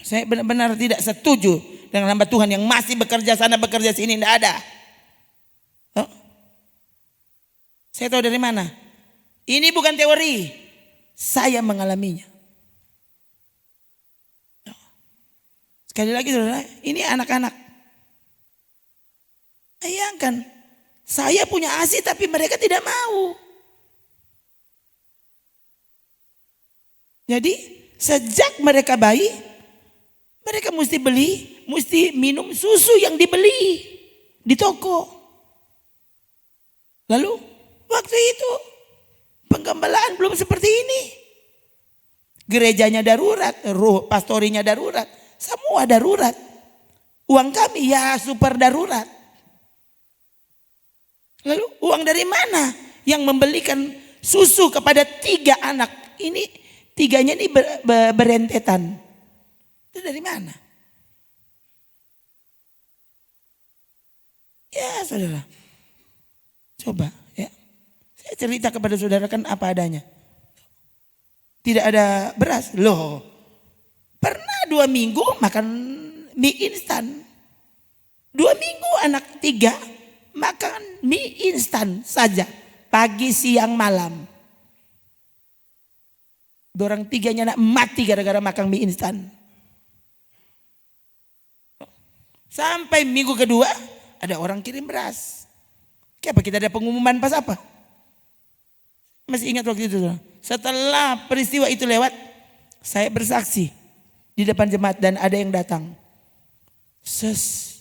Saya benar-benar tidak setuju dengan hamba Tuhan yang masih bekerja sana bekerja sini, tidak ada. Saya tahu dari mana? Ini bukan teori, saya mengalaminya. Sekali lagi saudara, ini anak-anak. Bayangkan, saya punya ASI tapi mereka tidak mau. Jadi sejak mereka bayi, mereka mesti minum susu yang dibeli di toko. Lalu waktu itu penggembalaan belum seperti ini. Gerejanya darurat, pastorinya darurat, semua darurat. Uang kami ya super darurat. Lalu uang dari mana yang membelikan susu kepada 3 anak ini? 3-nya ini berentetan. Itu dari mana? Ya saudara. Coba ya. Saya cerita kepada saudara kan apa adanya. Tidak ada beras. Loh. Pernah 2 minggu makan mie instan. 2 minggu anak 3 makan mie instan saja. Pagi, siang, malam. Dorang 3-nya nak mati gara-gara makan mie instan. Sampai minggu kedua ada orang kirim beras. Apa kita ada pengumuman pas apa? Masih ingat waktu itu? Setelah peristiwa itu lewat, saya bersaksi di depan jemaat dan ada yang datang. Ses,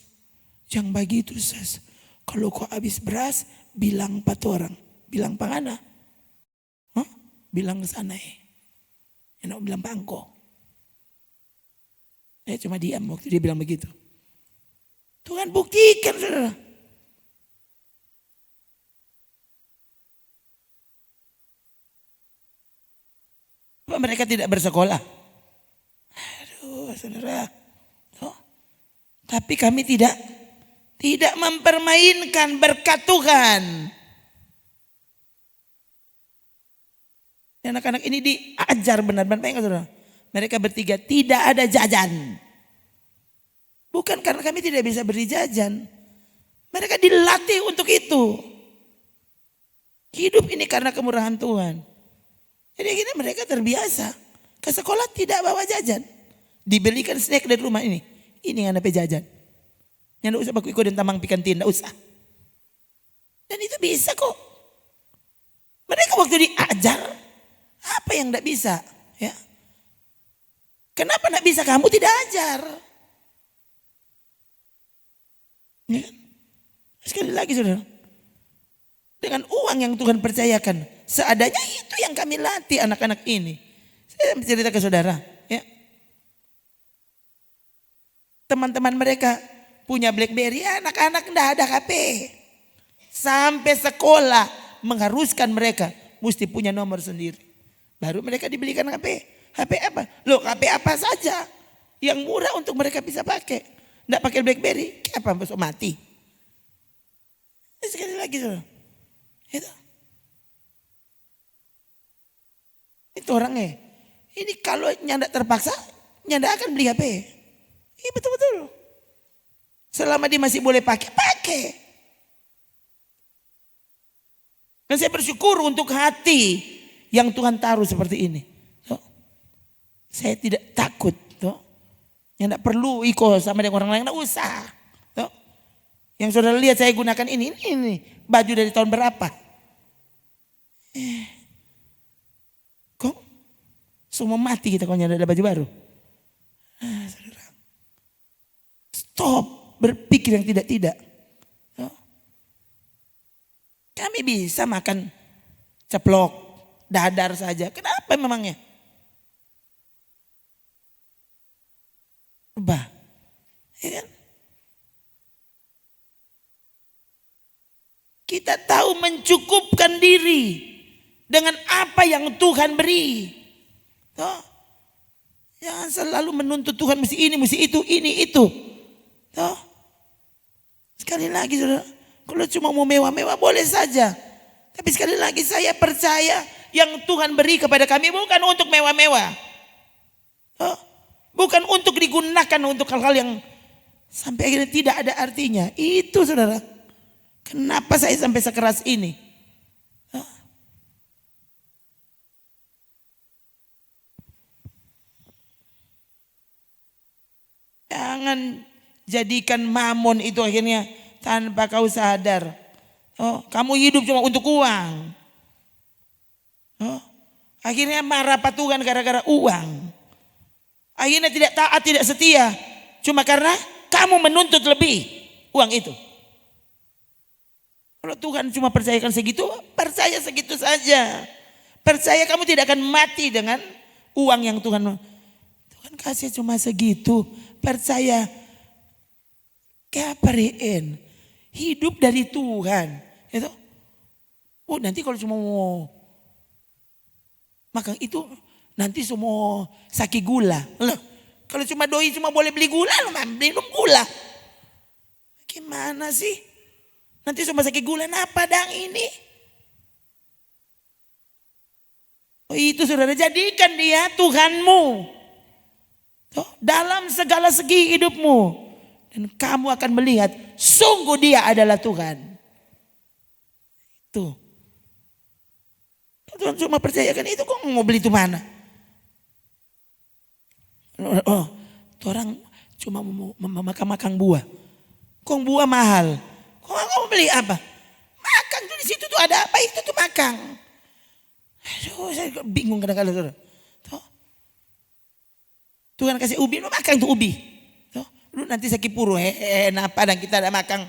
yang bagi itu ses. Kalau kau habis beras, bilang 4 orang. Bilang pangana. Hah? Bilang ke sana Enak bilang pangko. Saya cuma diam waktu dia bilang begitu. Tuhan buktikan saudara. Apa mereka tidak bersekolah? Aduh saudara. Oh. Tapi kami tidak mempermainkan berkat Tuhan. Anak-anak ini diajar benar-benar saudara. Mereka bertiga tidak ada jajan. Bukan karena kami tidak bisa beri jajan. Mereka dilatih untuk itu. Hidup ini karena kemurahan Tuhan. Jadi gini mereka terbiasa. Ke sekolah tidak bawa jajan. Dibelikan snack dari rumah ini. Ini yang ada jajan. Yang tidak usah baku ikut dan tamang pikan tidak usah. Dan itu bisa kok. Mereka waktu diajar. Apa yang tidak bisa? Ya. Kenapa tidak bisa kamu tidak ajar? Ya. Sekali lagi saudara. Dengan uang yang Tuhan percayakan. Seadanya itu yang kami latih anak-anak ini. Saya cerita ke saudara. Ya. Teman-teman mereka punya BlackBerry. Anak-anak tidak ada HP. Sampai sekolah mengharuskan mereka. Mesti punya nomor sendiri. Baru mereka dibelikan HP. HP apa? Loh HP apa saja. Yang murah untuk mereka bisa pakai. Tidak pakai BlackBerry. Apa besok mati. Sekali lagi saudara. Itu orangnya. Ini kalau nyanda terpaksa. Nyanda akan beli HP. Iya betul-betul. Selama dia masih boleh pakai. Pakai. Dan saya bersyukur untuk hati. Yang Tuhan taruh seperti ini. Saya tidak takut. Yang tidak perlu ikut sama dengan orang lain. Tidak usah. Yang saudara lihat saya gunakan ini. Baju dari tahun berapa. Kok semua mati kita kalau ada baju baru. Saudara. Stop berpikir yang tidak-tidak. Kami bisa makan ceplok, dadar saja. Kenapa memangnya? Ya kan? Kita tahu mencukupkan diri dengan apa yang Tuhan beri. Toh? Jangan selalu menuntut Tuhan mesti ini, mesti itu, ini, itu. Toh? Sekali lagi saudara, kalau cuma mau mewah-mewah boleh saja. Tapi sekali lagi saya percaya yang Tuhan beri kepada kami bukan untuk mewah-mewah. Toh? Bukan untuk digunakan untuk hal-hal yang sampai akhirnya tidak ada artinya. Itu saudara. Kenapa saya sampai sekeras ini? Jangan jadikan mamon itu akhirnya tanpa kau sadar. Kamu hidup cuma untuk uang. Akhirnya marah patungan gara-gara uang. Akhirnya tidak taat, tidak setia. Cuma karena kamu menuntut lebih uang itu. Kalau Tuhan cuma percayakan segitu, percaya segitu saja. Percaya kamu tidak akan mati dengan uang yang Tuhan kasih cuma segitu. Percaya. Kaparin. Hidup dari Tuhan. Itu. Nanti kalau cuma mau makan itu, nanti semua sakit gula. Loh, kalau cuma doi cuma boleh beli gula, beli gula. Gimana sih? Nanti semua sakit gula, apa dang ini? Itu saudara, jadikan dia Tuhanmu. Dalam segala segi hidupmu. Dan kamu akan melihat, sungguh dia adalah Tuhan. Itu. Tuhan cuma percayakan itu, kok mau beli itu mana? Orang cuma mau makan buah. Kok buah mahal? Kok mau beli apa? makang tuh di situ tuh ada apa itu tuh makang. Aduh, saya bingung kadang-kadang saudara. Tuh. Tuhan kasih ubi, lu makang tuh ubi. Tuh. Lu nanti sakit puru, napa dan kita ada makang.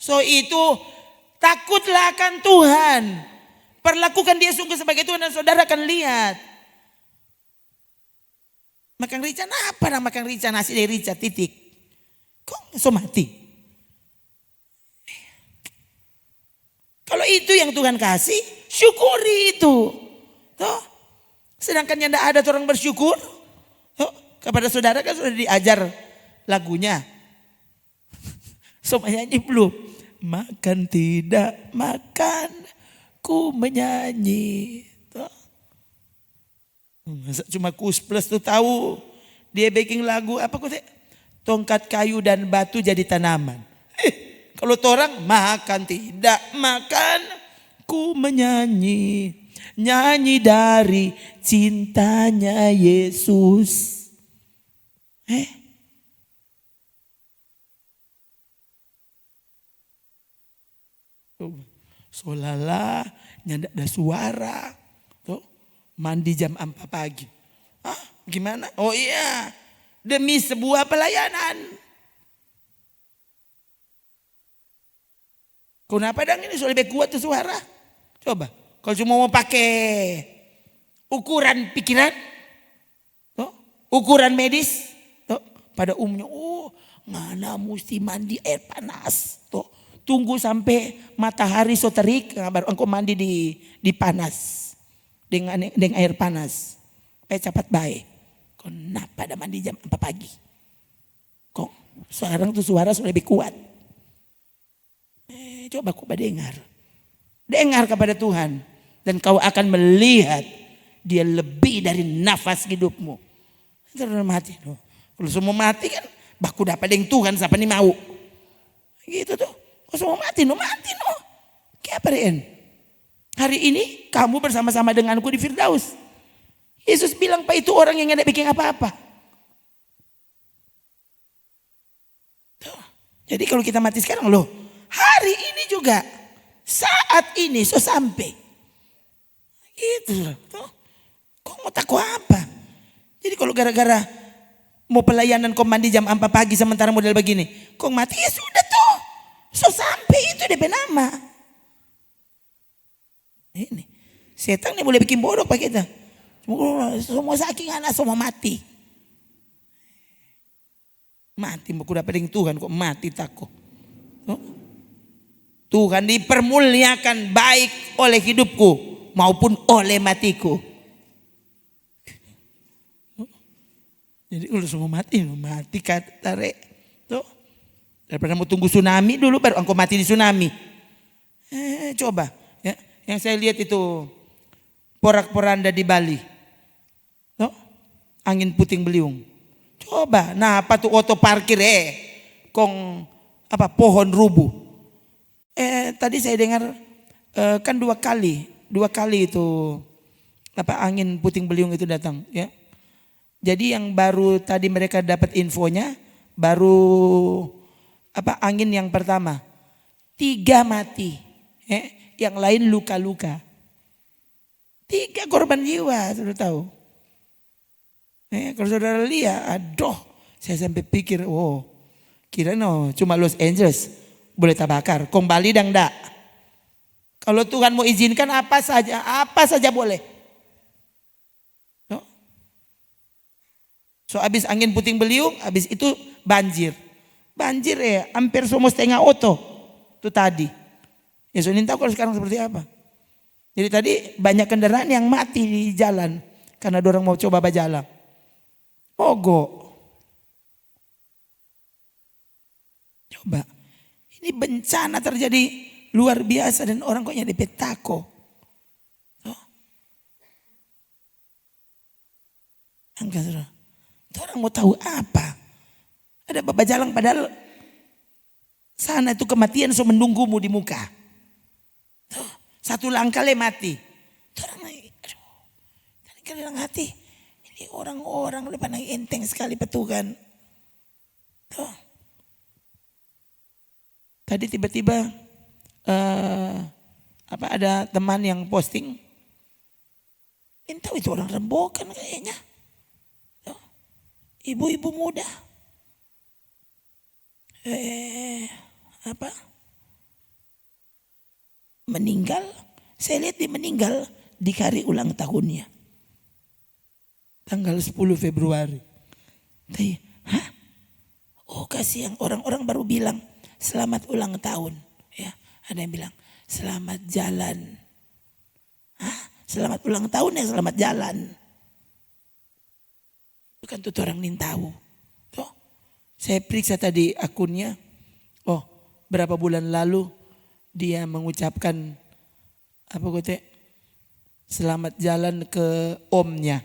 So itu takutlah akan Tuhan. Perlakukan dia sungguh sebagai Tuhan dan saudara akan lihat. Makang rica, apa nang makang rica, nasi dari rica, titik. Kok so mati? Kalau itu yang Tuhan kasih, syukuri itu. Tuh. Sedangkan yang tidak ada orang bersyukur. Tuh. Kepada saudara kan sudah diajar lagunya. So menyanyi belum? Makan tidak makan, ku menyanyi. Tuh. Masa cuma kus plus tuh tahu dia baking lagu apa kok tongkat kayu dan batu jadi tanaman. Kalau orang makan tidak makan, ku menyanyi, nyanyi dari cintanya Yesus. Solala nyandak ada suara. Tuh. Mandi jam 4 pagi. Hah? Gimana? Oh iya. Demi sebuah pelayanan. Kenapa dong ini lebih kuat tuh suara? Coba. Kalau cuma mau pakai ukuran pikiran. Tuh, ukuran medis. Tuh, pada umumnya. Oh mana mesti mandi air panas. Tuh, tunggu sampai matahari so terik. Baru engkau mandi di panas. Dengan air panas. Cepat baik. Kenapa ada mandi jam 4 pagi? Kok sekarang tuh suara sudah lebih kuat. Coba kau dengar. Dengar kepada Tuhan. Dan kau akan melihat dia lebih dari nafas hidupmu. Terus mati. Kalau semua mati kan baku dapat dengan Tuhan siapa nih mau. Gitu tuh. Kalau semua mati mati. Kayak apa deh? Hari ini kamu bersama-sama denganku di Firdaus. Yesus bilang Pak itu orang yang tidak bikin apa-apa. Jadi kalau kita mati sekarang loh. Hari ini juga. Saat ini so sampai. Gitu loh. Kok mau takut apa? Jadi kalau gara-gara mau pelayanan kok mandi jam 4 pagi sementara model begini. Kok mati ya sudah tuh. So sampai itu DP nama. Ini setan ini boleh bikin bodoh pak kita. Semua saking anak semua mati. Mati mau dapat dengan Tuhan kok mati takut. Tuhan dipermuliakan baik oleh hidupku maupun oleh matiku. Jadi kalau semua mati kata rek. Tuh. Daripada mau tunggu tsunami dulu baru engkau mati di tsunami. Coba. Ya, yang saya lihat itu porak-poranda di Bali. No? Angin puting beliung. Coba, nah apa tuh auto parkir kong apa pohon rubuh. Tadi saya dengar kan dua kali itu apa angin puting beliung itu datang ya. Jadi yang baru tadi mereka dapat infonya baru apa angin yang pertama 3 mati. Yang lain luka-luka. 3 korban jiwa, sudah tahu. Kalau saudara lihat, aduh, saya sampai pikir, kira cuma Los Angeles boleh terbakar, kembali dan enggak. Kalau Tuhan mau izinkan apa saja boleh. So habis angin puting beliung, habis itu banjir. Banjir hampir semua setengah oto, itu tadi. Ya saya ingin tahu kalau sekarang seperti apa. Jadi tadi banyak kendaraan yang mati di jalan. Karena orang mau coba berjalan. Mogok. Coba. Ini bencana terjadi luar biasa dan orang kok jadi petako. Orang mau tahu apa? Ada babajalang padahal sana itu kematian so menunggumu di muka. Satu langkah le mati. Orang kadang hati. Ini orang-orang lebih pandang enteng sekali petugan. Tadi tiba-tiba Ada teman yang posting, entah itu orang Rembokan kayaknya, ibu-ibu muda, meninggal. Saya lihat dia meninggal di hari ulang tahunnya, tanggal 10 Februari. Hah? Oh kasihan, orang-orang baru bilang selamat ulang tahun. Ya, ada yang bilang selamat jalan. Hah? Selamat ulang tahun ya, selamat jalan. Bukan tuh orang nin tahu. Tuh, saya periksa tadi akunnya. Oh, berapa bulan lalu dia mengucapkan selamat jalan ke omnya.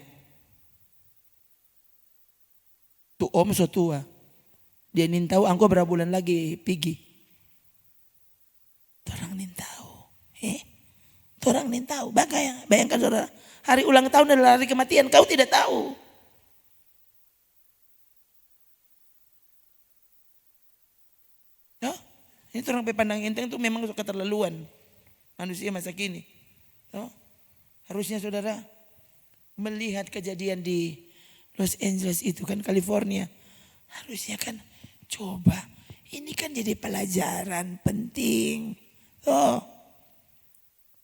Tuh om so tua. Dia nin tahu angko berapa bulan lagi pergi. Orang nin tahu. Orang nin tahu. Bayangkan saudara, hari ulang tahun adalah hari kematian, kau tidak tahu. Ini orang pandang enteng itu memang suka keterlaluan manusia masa kini. Harusnya saudara melihat kejadian di Los Angeles itu kan, California. Harusnya kan coba, ini kan jadi pelajaran penting.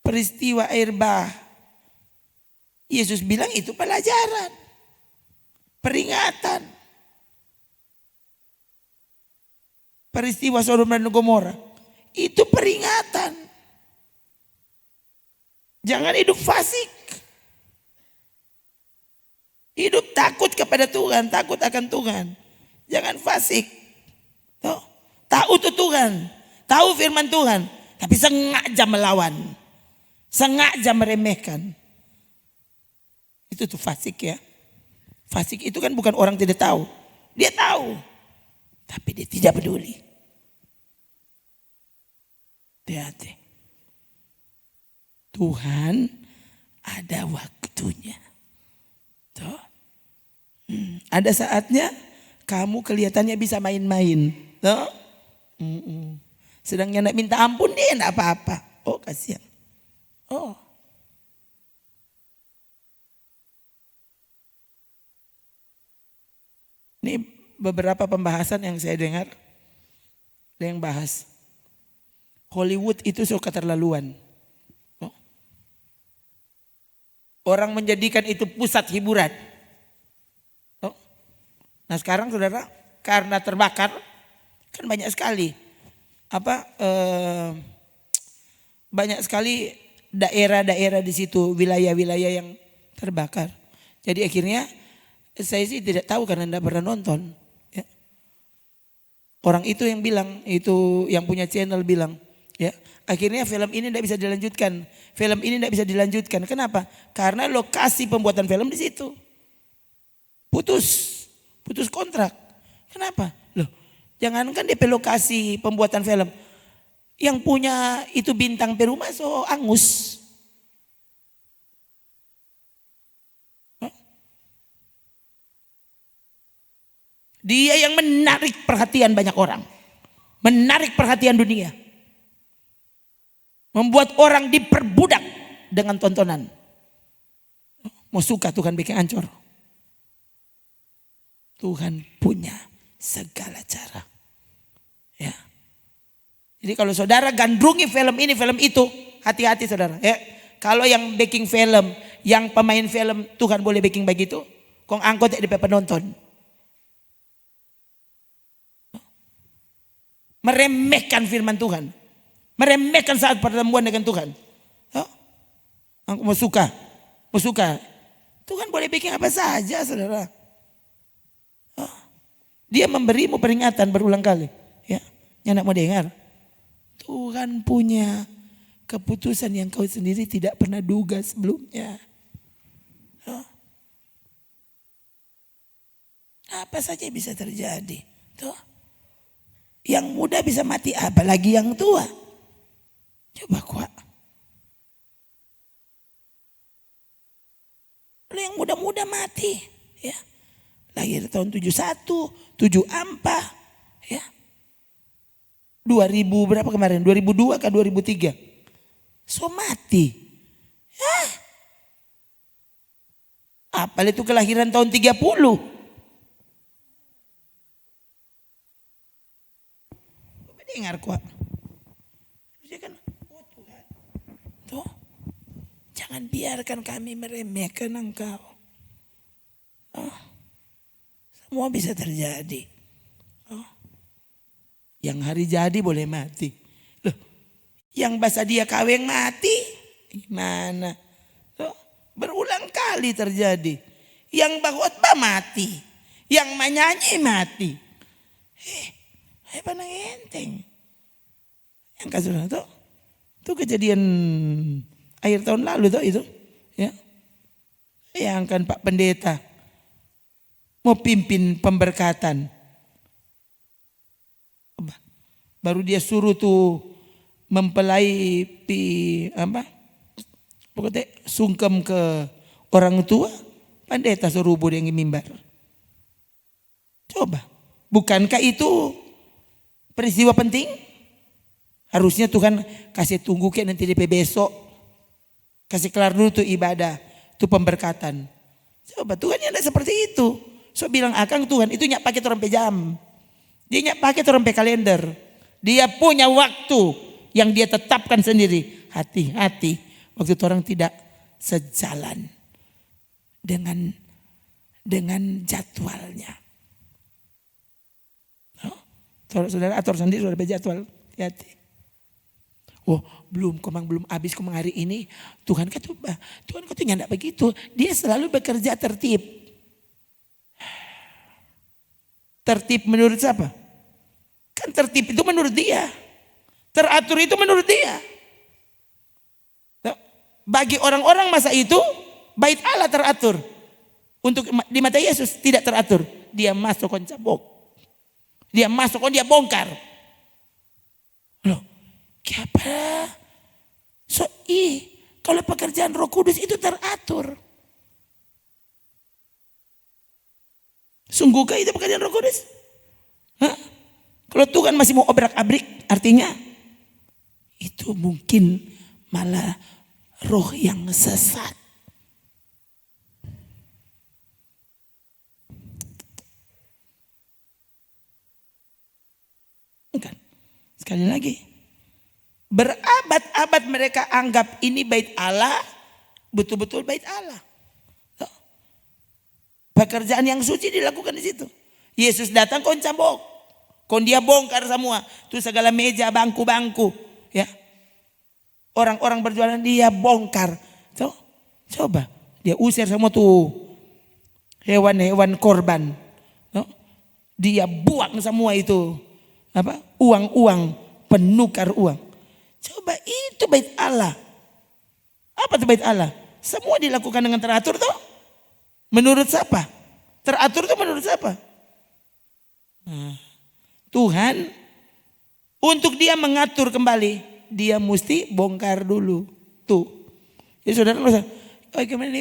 Peristiwa air bah, Yesus bilang itu pelajaran, peringatan. Peristiwa Sodom dan Gomora itu peringatan. Jangan hidup fasik. Hidup takut kepada Tuhan, takut akan Tuhan. Jangan fasik. Tahu tuh Tuhan, tahu firman Tuhan, tapi sengaja melawan, sengaja meremehkan. Itu tuh fasik ya. Fasik itu kan bukan orang tidak tahu. Dia tahu, tapi dia tidak peduli. Hati-hati. Tuhan ada waktunya. Tuh. Ada saatnya kamu kelihatannya bisa main-main. Tuh. Sedangnya nak minta ampun dia enggak apa-apa. Oh kasihan. Oh. Ini beberapa pembahasan yang saya dengar. Ada yang bahas Hollywood itu suka keterlaluan. Orang menjadikan itu pusat hiburan. Nah sekarang saudara, karena terbakar kan banyak sekali banyak sekali daerah-daerah di situ, wilayah-wilayah yang terbakar. Jadi akhirnya saya sih tidak tahu karena tidak pernah nonton. Ya. Orang itu yang bilang, itu yang punya channel bilang, ya akhirnya film ini tidak bisa dilanjutkan. Film ini tidak bisa dilanjutkan. Kenapa? Karena lokasi pembuatan film di situ. Putus kontrak. Kenapa? Loh, jangankan DP lokasi pembuatan film, yang punya itu bintang Peruma so angus. Dia yang menarik perhatian banyak orang. Menarik perhatian dunia. Membuat orang diperbudak dengan tontonan. Mau suka Tuhan bikin ancur. Tuhan punya segala cara. Ya. Jadi kalau saudara gandrungi film ini, film itu, hati-hati saudara. Ya. Kalau yang bikin film, yang pemain film Tuhan boleh bikin begitu, kong angkot di penonton. Meremehkan firman Tuhan. Meremehkan saat pertemuan dengan Tuhan. Aku mau suka. Tuhan boleh bikin apa saja saudara. Dia memberimu peringatan berulang kali. Ya, yang nak mau dengar. Tuhan punya keputusan yang kau sendiri tidak pernah duga sebelumnya. Apa saja bisa terjadi. Tuh. Yang muda bisa mati, apalagi yang tua. Coba kuat. Yang muda-muda mati. Ya. Lahir tahun 71, 74. Ya. 2000 berapa kemarin? 2002 ke 2003. So mati. Apalagi itu kelahiran tahun 30. Dengar kuat. Dia kan, oh Tuhan. Tuh, jangan biarkan kami meremehkan Engkau. Semua bisa terjadi. Yang hari jadi boleh mati. Loh, yang bahasa dia kawin mati, gimana? Loh, berulang kali terjadi. Yang berkhotbah mati, yang menyanyi mati. Apa nang enteng? Yang kasus itu kejadian akhir tahun lalu itu, ya. Yang kan Pak Pendeta mau pimpin pemberkatan. Baru dia suruh tuh mempelai pokoknya sungkem ke orang tua, pendeta suruh dia mimbar. Coba, bukankah itu peristiwa penting? Harusnya Tuhan kasih tunggu kayak nanti DP besok. Kasih kelar dulu tuh ibadah, tuh pemberkatan. Coba Tuhan yang ada seperti itu. So bilang akang Tuhan itu nyak pakai torompe jam. Dia nyak pakai torompe kalender. Dia punya waktu yang dia tetapkan sendiri. Hati-hati waktu orang tidak sejalan dengan jadwalnya. Saudara atur sendiri sudah berjadwal. Hati-hati. Oh belum habis hari ini. Tuhan katanya enggak begitu. Dia selalu bekerja tertib. Tertib menurut siapa? Kan tertib itu menurut dia. Teratur itu menurut dia. Bagi orang-orang masa itu, bait Allah teratur. Untuk di mata Yesus tidak teratur. Dia masuk koncabok. Dia masuk, dia bongkar. Loh, apa? Kalau pekerjaan Roh Kudus itu teratur. Sungguhkah itu pekerjaan Roh Kudus? Hah? Kalau Tuhan masih mau obrak-abrik, artinya itu mungkin malah roh yang sesat. Bukan. Sekali lagi, berabad-abad mereka anggap ini bait Allah, betul-betul bait Allah. Pekerjaan yang suci dilakukan di situ. Yesus datang koncabok, dia bongkar semua, tuh segala meja, bangku-bangku, ya. Orang-orang berjualan dia bongkar. Tuh, coba dia usir semua tuh hewan-hewan korban. Tuh, dia buang semua itu. Uang-uang, penukar uang. Coba itu bait Allah. Apa itu bait Allah? Semua dilakukan dengan teratur tuh. Menurut siapa? Teratur itu menurut siapa? Tuhan untuk dia mengatur kembali, dia mesti bongkar dulu. Tuh. Jadi saudara gimana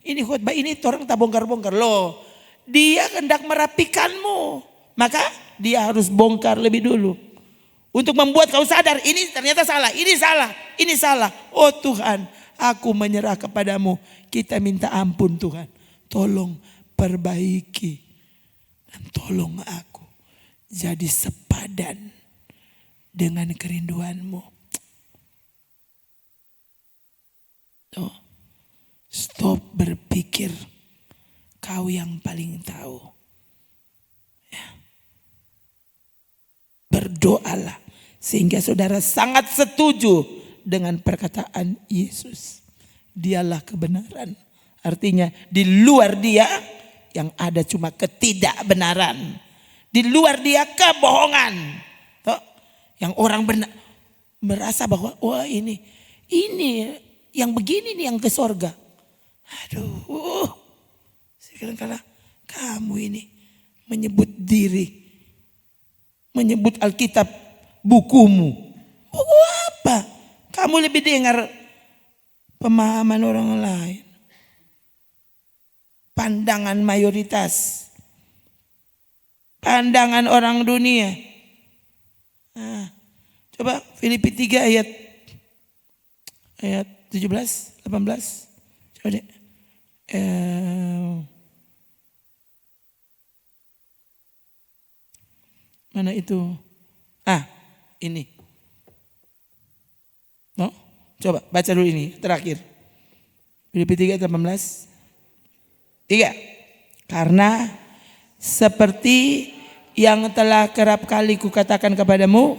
ini khotbah ini orang tak bongkar-bongkar loh. Dia hendak merapikanmu. Maka dia harus bongkar lebih dulu. Untuk membuat kau sadar ini ternyata salah, ini salah, ini salah. Oh Tuhan, aku menyerah kepadamu. Kita minta ampun Tuhan. Tolong perbaiki. Dan tolong aku jadi sepadan dengan kerinduanmu. Tuh. Stop berpikir kau yang paling tahu. Ya. Berdoalah sehingga saudara sangat setuju dengan perkataan Yesus. Dialah kebenaran. Artinya di luar dia yang ada cuma ketidakbenaran. Di luar dia kebohongan. Tuh. Yang orang merasa bahwa wah ini yang begini nih yang ke sorga. Aduh, sekarang kala kamu ini menyebut diri, menyebut Alkitab bukumu. Buku apa? Kamu lebih dengar pemahaman orang lain. Pandangan mayoritas. Pandangan orang dunia. Nah, coba Filipi 3 ayat ayat 17, 18. Coba deh. Mana itu? Ini. No? Coba baca dulu ini terakhir. Filipi 3, 18. 3. Karena seperti yang telah kerap kali kukatakan kepadamu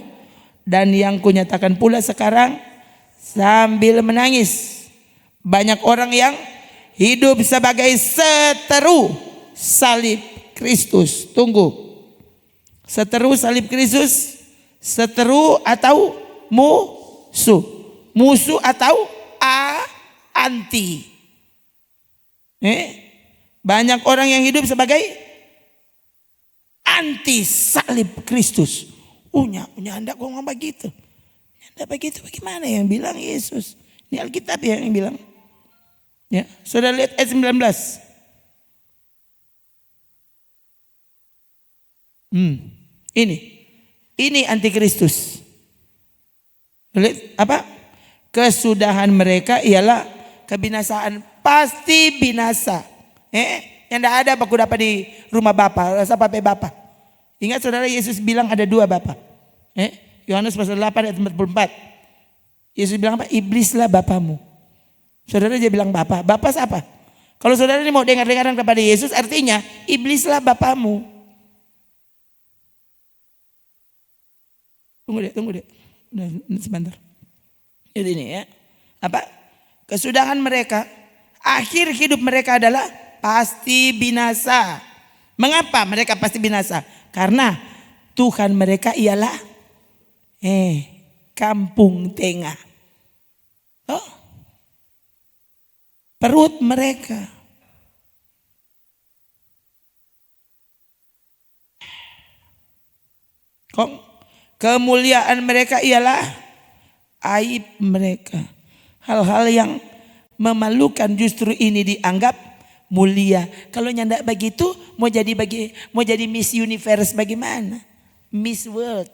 dan yang kunyatakan pula sekarang sambil menangis. Banyak orang yang hidup sebagai seteru salib Kristus. Tunggu. Seteru salib Kristus, seteru atau musuh. Musuh atau anti. Banyak orang yang hidup sebagai anti salib Kristus. Anda kok ngomong begitu? Anda begitu bagaimana yang bilang Yesus? Ini Alkitab yang bilang. Ya, saudara lihat ayat 19. Ini antikristus. Lihat apa? Kesudahan mereka ialah kebinasaan, pasti binasa. Yang tidak ada baku dapat di rumah Bapa, rasa papai Bapa. Ingat saudara, Yesus bilang ada 2 Bapa. Yohanes pasal 8 ayat 44. Yesus bilang apa? Iblislah bapamu. Saudara dia bilang Bapa. Bapa siapa? Kalau saudara ini mau dengar-dengaran kepada Yesus, artinya iblislah bapamu. Tunggu deh. Udah sebentar. Jadi ini ya. Apa? Kesudahan mereka, akhir hidup mereka adalah pasti binasa. Mengapa mereka pasti binasa? Karena Tuhan mereka ialah kampung tengah. Perut mereka. Kemuliaan mereka ialah aib mereka. Hal-hal yang memalukan justru ini dianggap mulia. Kalau nyandak begitu mau jadi Miss Universe bagaimana? Miss World.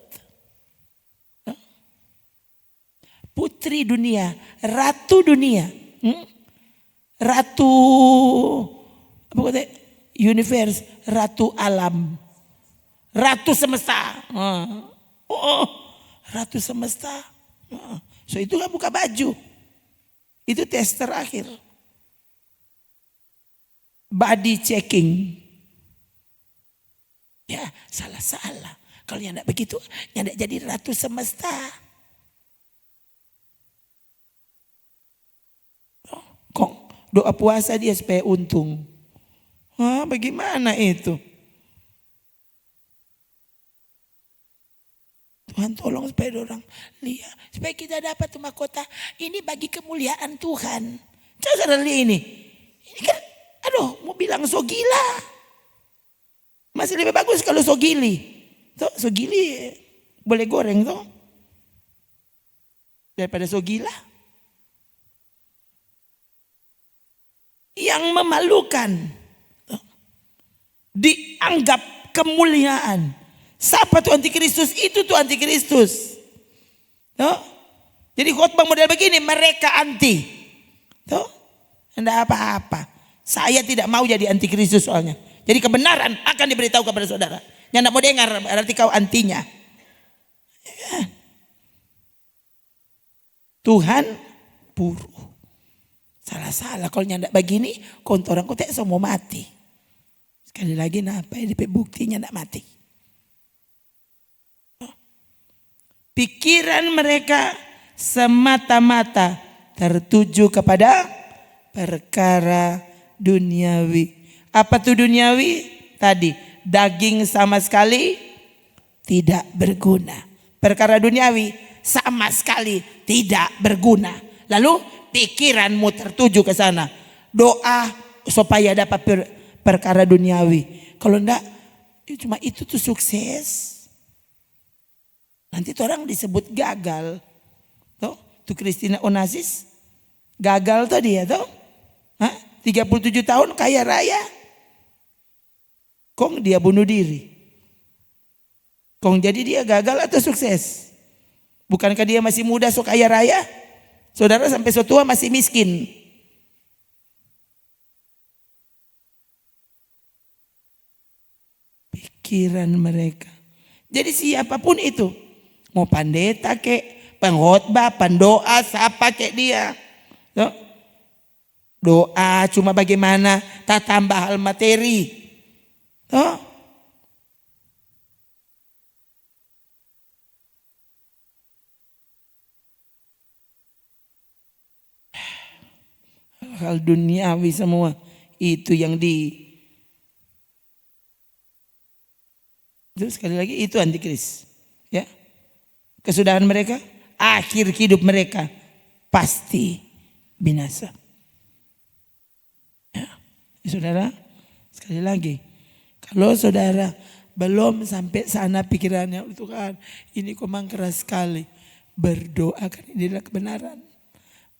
Putri dunia, ratu dunia. Ratu apa kata? Universe, ratu alam. Ratu semesta. Ratu semesta. So itu gak buka baju. Itu tes terakhir. Body checking. Ya salah. Kalau yang tidak begitu, yang tidak jadi ratu semesta. Doa puasa dia supaya untung. Bagaimana itu? Tuhan tolong supaya orang lihat. Supaya kita dapat tuh mahkota. Ini bagi kemuliaan Tuhan. Coba lihat ini. Ini kan mau bilang so gila. Masih lebih bagus kalau so gili. So gili boleh goreng tuh. Daripada so gila. Yang memalukan. Dianggap kemuliaan. Siapa tuh antikristus? Itu tuh antikristus. Jadi khotbah model begini, mereka anti. Tidak apa-apa. Saya tidak mau jadi antikristus soalnya. Jadi kebenaran akan diberitahu kepada saudara. Yang tidak mau dengar berarti kau antinya. Tuhan buruh. Salah. Kalau nyandak begini, kontoran kau tak semua mati. Sekali lagi apa ini buktinya tidak mati. Pikiran mereka semata-mata tertuju kepada perkara duniawi. Apa tuh duniawi? Tadi daging sama sekali tidak berguna. Perkara duniawi sama sekali tidak berguna. Lalu pikiranmu tertuju ke sana. Doa supaya dapat perkara duniawi. Kalau enggak, cuma itu tuh sukses. Nanti tuh orang disebut gagal. Tuh Christina Onassis gagal tuh dia tuh. 37 tahun kaya raya. Dia bunuh diri. Jadi dia gagal atau sukses? Bukankah dia masih muda so kaya raya? Saudara sampai tua masih miskin. Pikiran mereka. Jadi siapapun itu, mau pendeta kek, pengkhotbah, pendoa, siapa kek dia. Doa cuma bagaimana tak tambah hal materi. Hal duniawi semua itu yang itu sekali lagi itu antikris, ya. Kesudahan mereka, akhir hidup mereka pasti binasa. Ya, saudara, sekali lagi, kalau saudara belum sampai sana pikirannya, Tuhan, ini komang keras sekali. Berdoakan ini adalah kebenaran.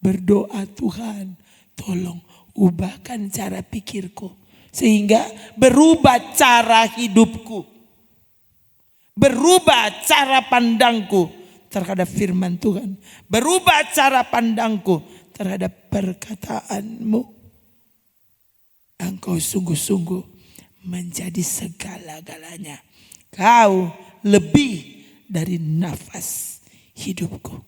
Berdoa, Tuhan, tolong ubahkan cara pikirku sehingga berubah cara hidupku. Berubah cara pandangku terhadap firman Tuhan. Berubah cara pandangku terhadap perkataanmu. Engkau sungguh-sungguh menjadi segala-galanya. Kau lebih dari nafas hidupku.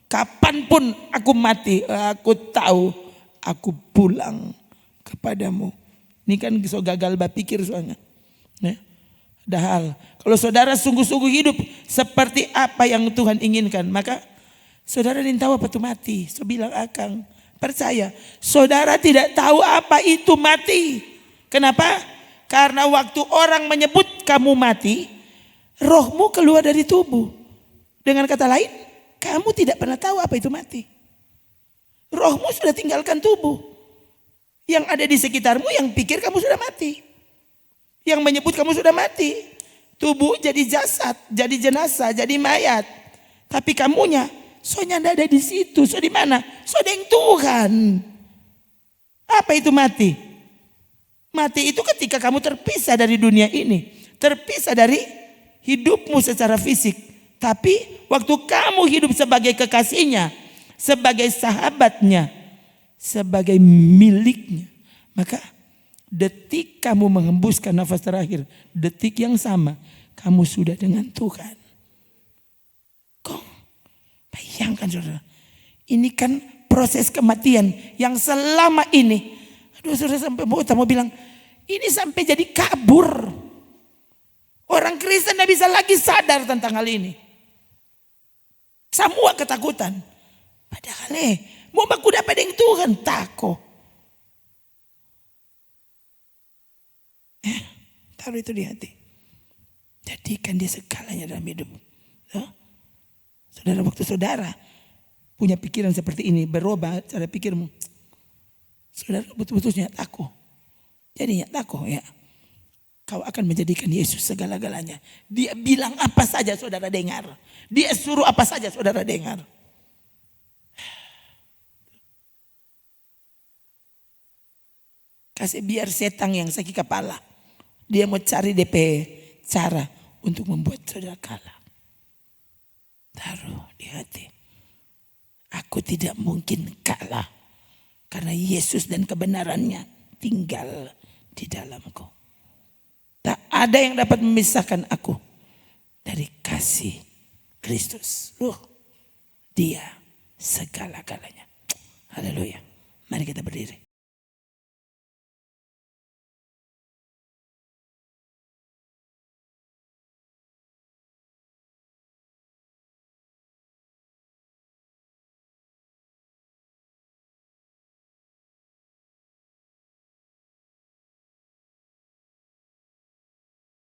Kapanpun aku mati, aku tahu aku pulang kepadamu. Ini kan so gagal berpikir soalnya. Padahal kalau saudara sungguh-sungguh hidup seperti apa yang Tuhan inginkan, maka saudara tidak tahu apa itu mati. So bilang akang, percaya, saudara tidak tahu apa itu mati. Kenapa? Karena waktu orang menyebut kamu mati, rohmu keluar dari tubuh. Dengan kata lain, kamu tidak pernah tahu apa itu mati. Rohmu sudah tinggalkan tubuh. Yang ada di sekitarmu yang pikir kamu sudah mati. Yang menyebut kamu sudah mati. Tubuh jadi jasad, jadi jenazah, jadi mayat. Tapi kamunya, soalnya tidak ada di situ. So di mana? So dengan Tuhan. Apa itu mati? Mati itu ketika kamu terpisah dari dunia ini. Terpisah dari hidupmu secara fisik. Tapi waktu kamu hidup sebagai kekasihnya, sebagai sahabatnya, sebagai miliknya, maka detik kamu menghembuskan nafas terakhir, detik yang sama kamu sudah dengan Tuhan. Kok bayangkan saudara, ini kan proses kematian yang selama ini, aduh saudara sampai mau bilang, ini sampai jadi kabur. Orang Kristen tidak bisa lagi sadar tentang hal ini. Semua ketakutan. Padahal mau baku dapat dengan Tuhan takut. Taruh itu di hati. Jadikan dia segalanya dalam hidup. Saudara, waktu saudara punya pikiran seperti ini, berubah cara pikirmu. Saudara betul-betul nyat aku. Jadi nyat aku ya. Kau akan menjadikan Yesus segala-galanya. Dia bilang apa saja saudara dengar. Dia suruh apa saja saudara dengar. Kasih biar setan yang sakit kepala. Dia mau cari DP cara untuk membuat saudara kalah. Taruh di hati. Aku tidak mungkin kalah. Karena Yesus dan kebenarannya tinggal di dalamku. Tak ada yang dapat memisahkan aku dari kasih Kristus. Dia segala-galanya. Haleluya. Mari kita berdiri.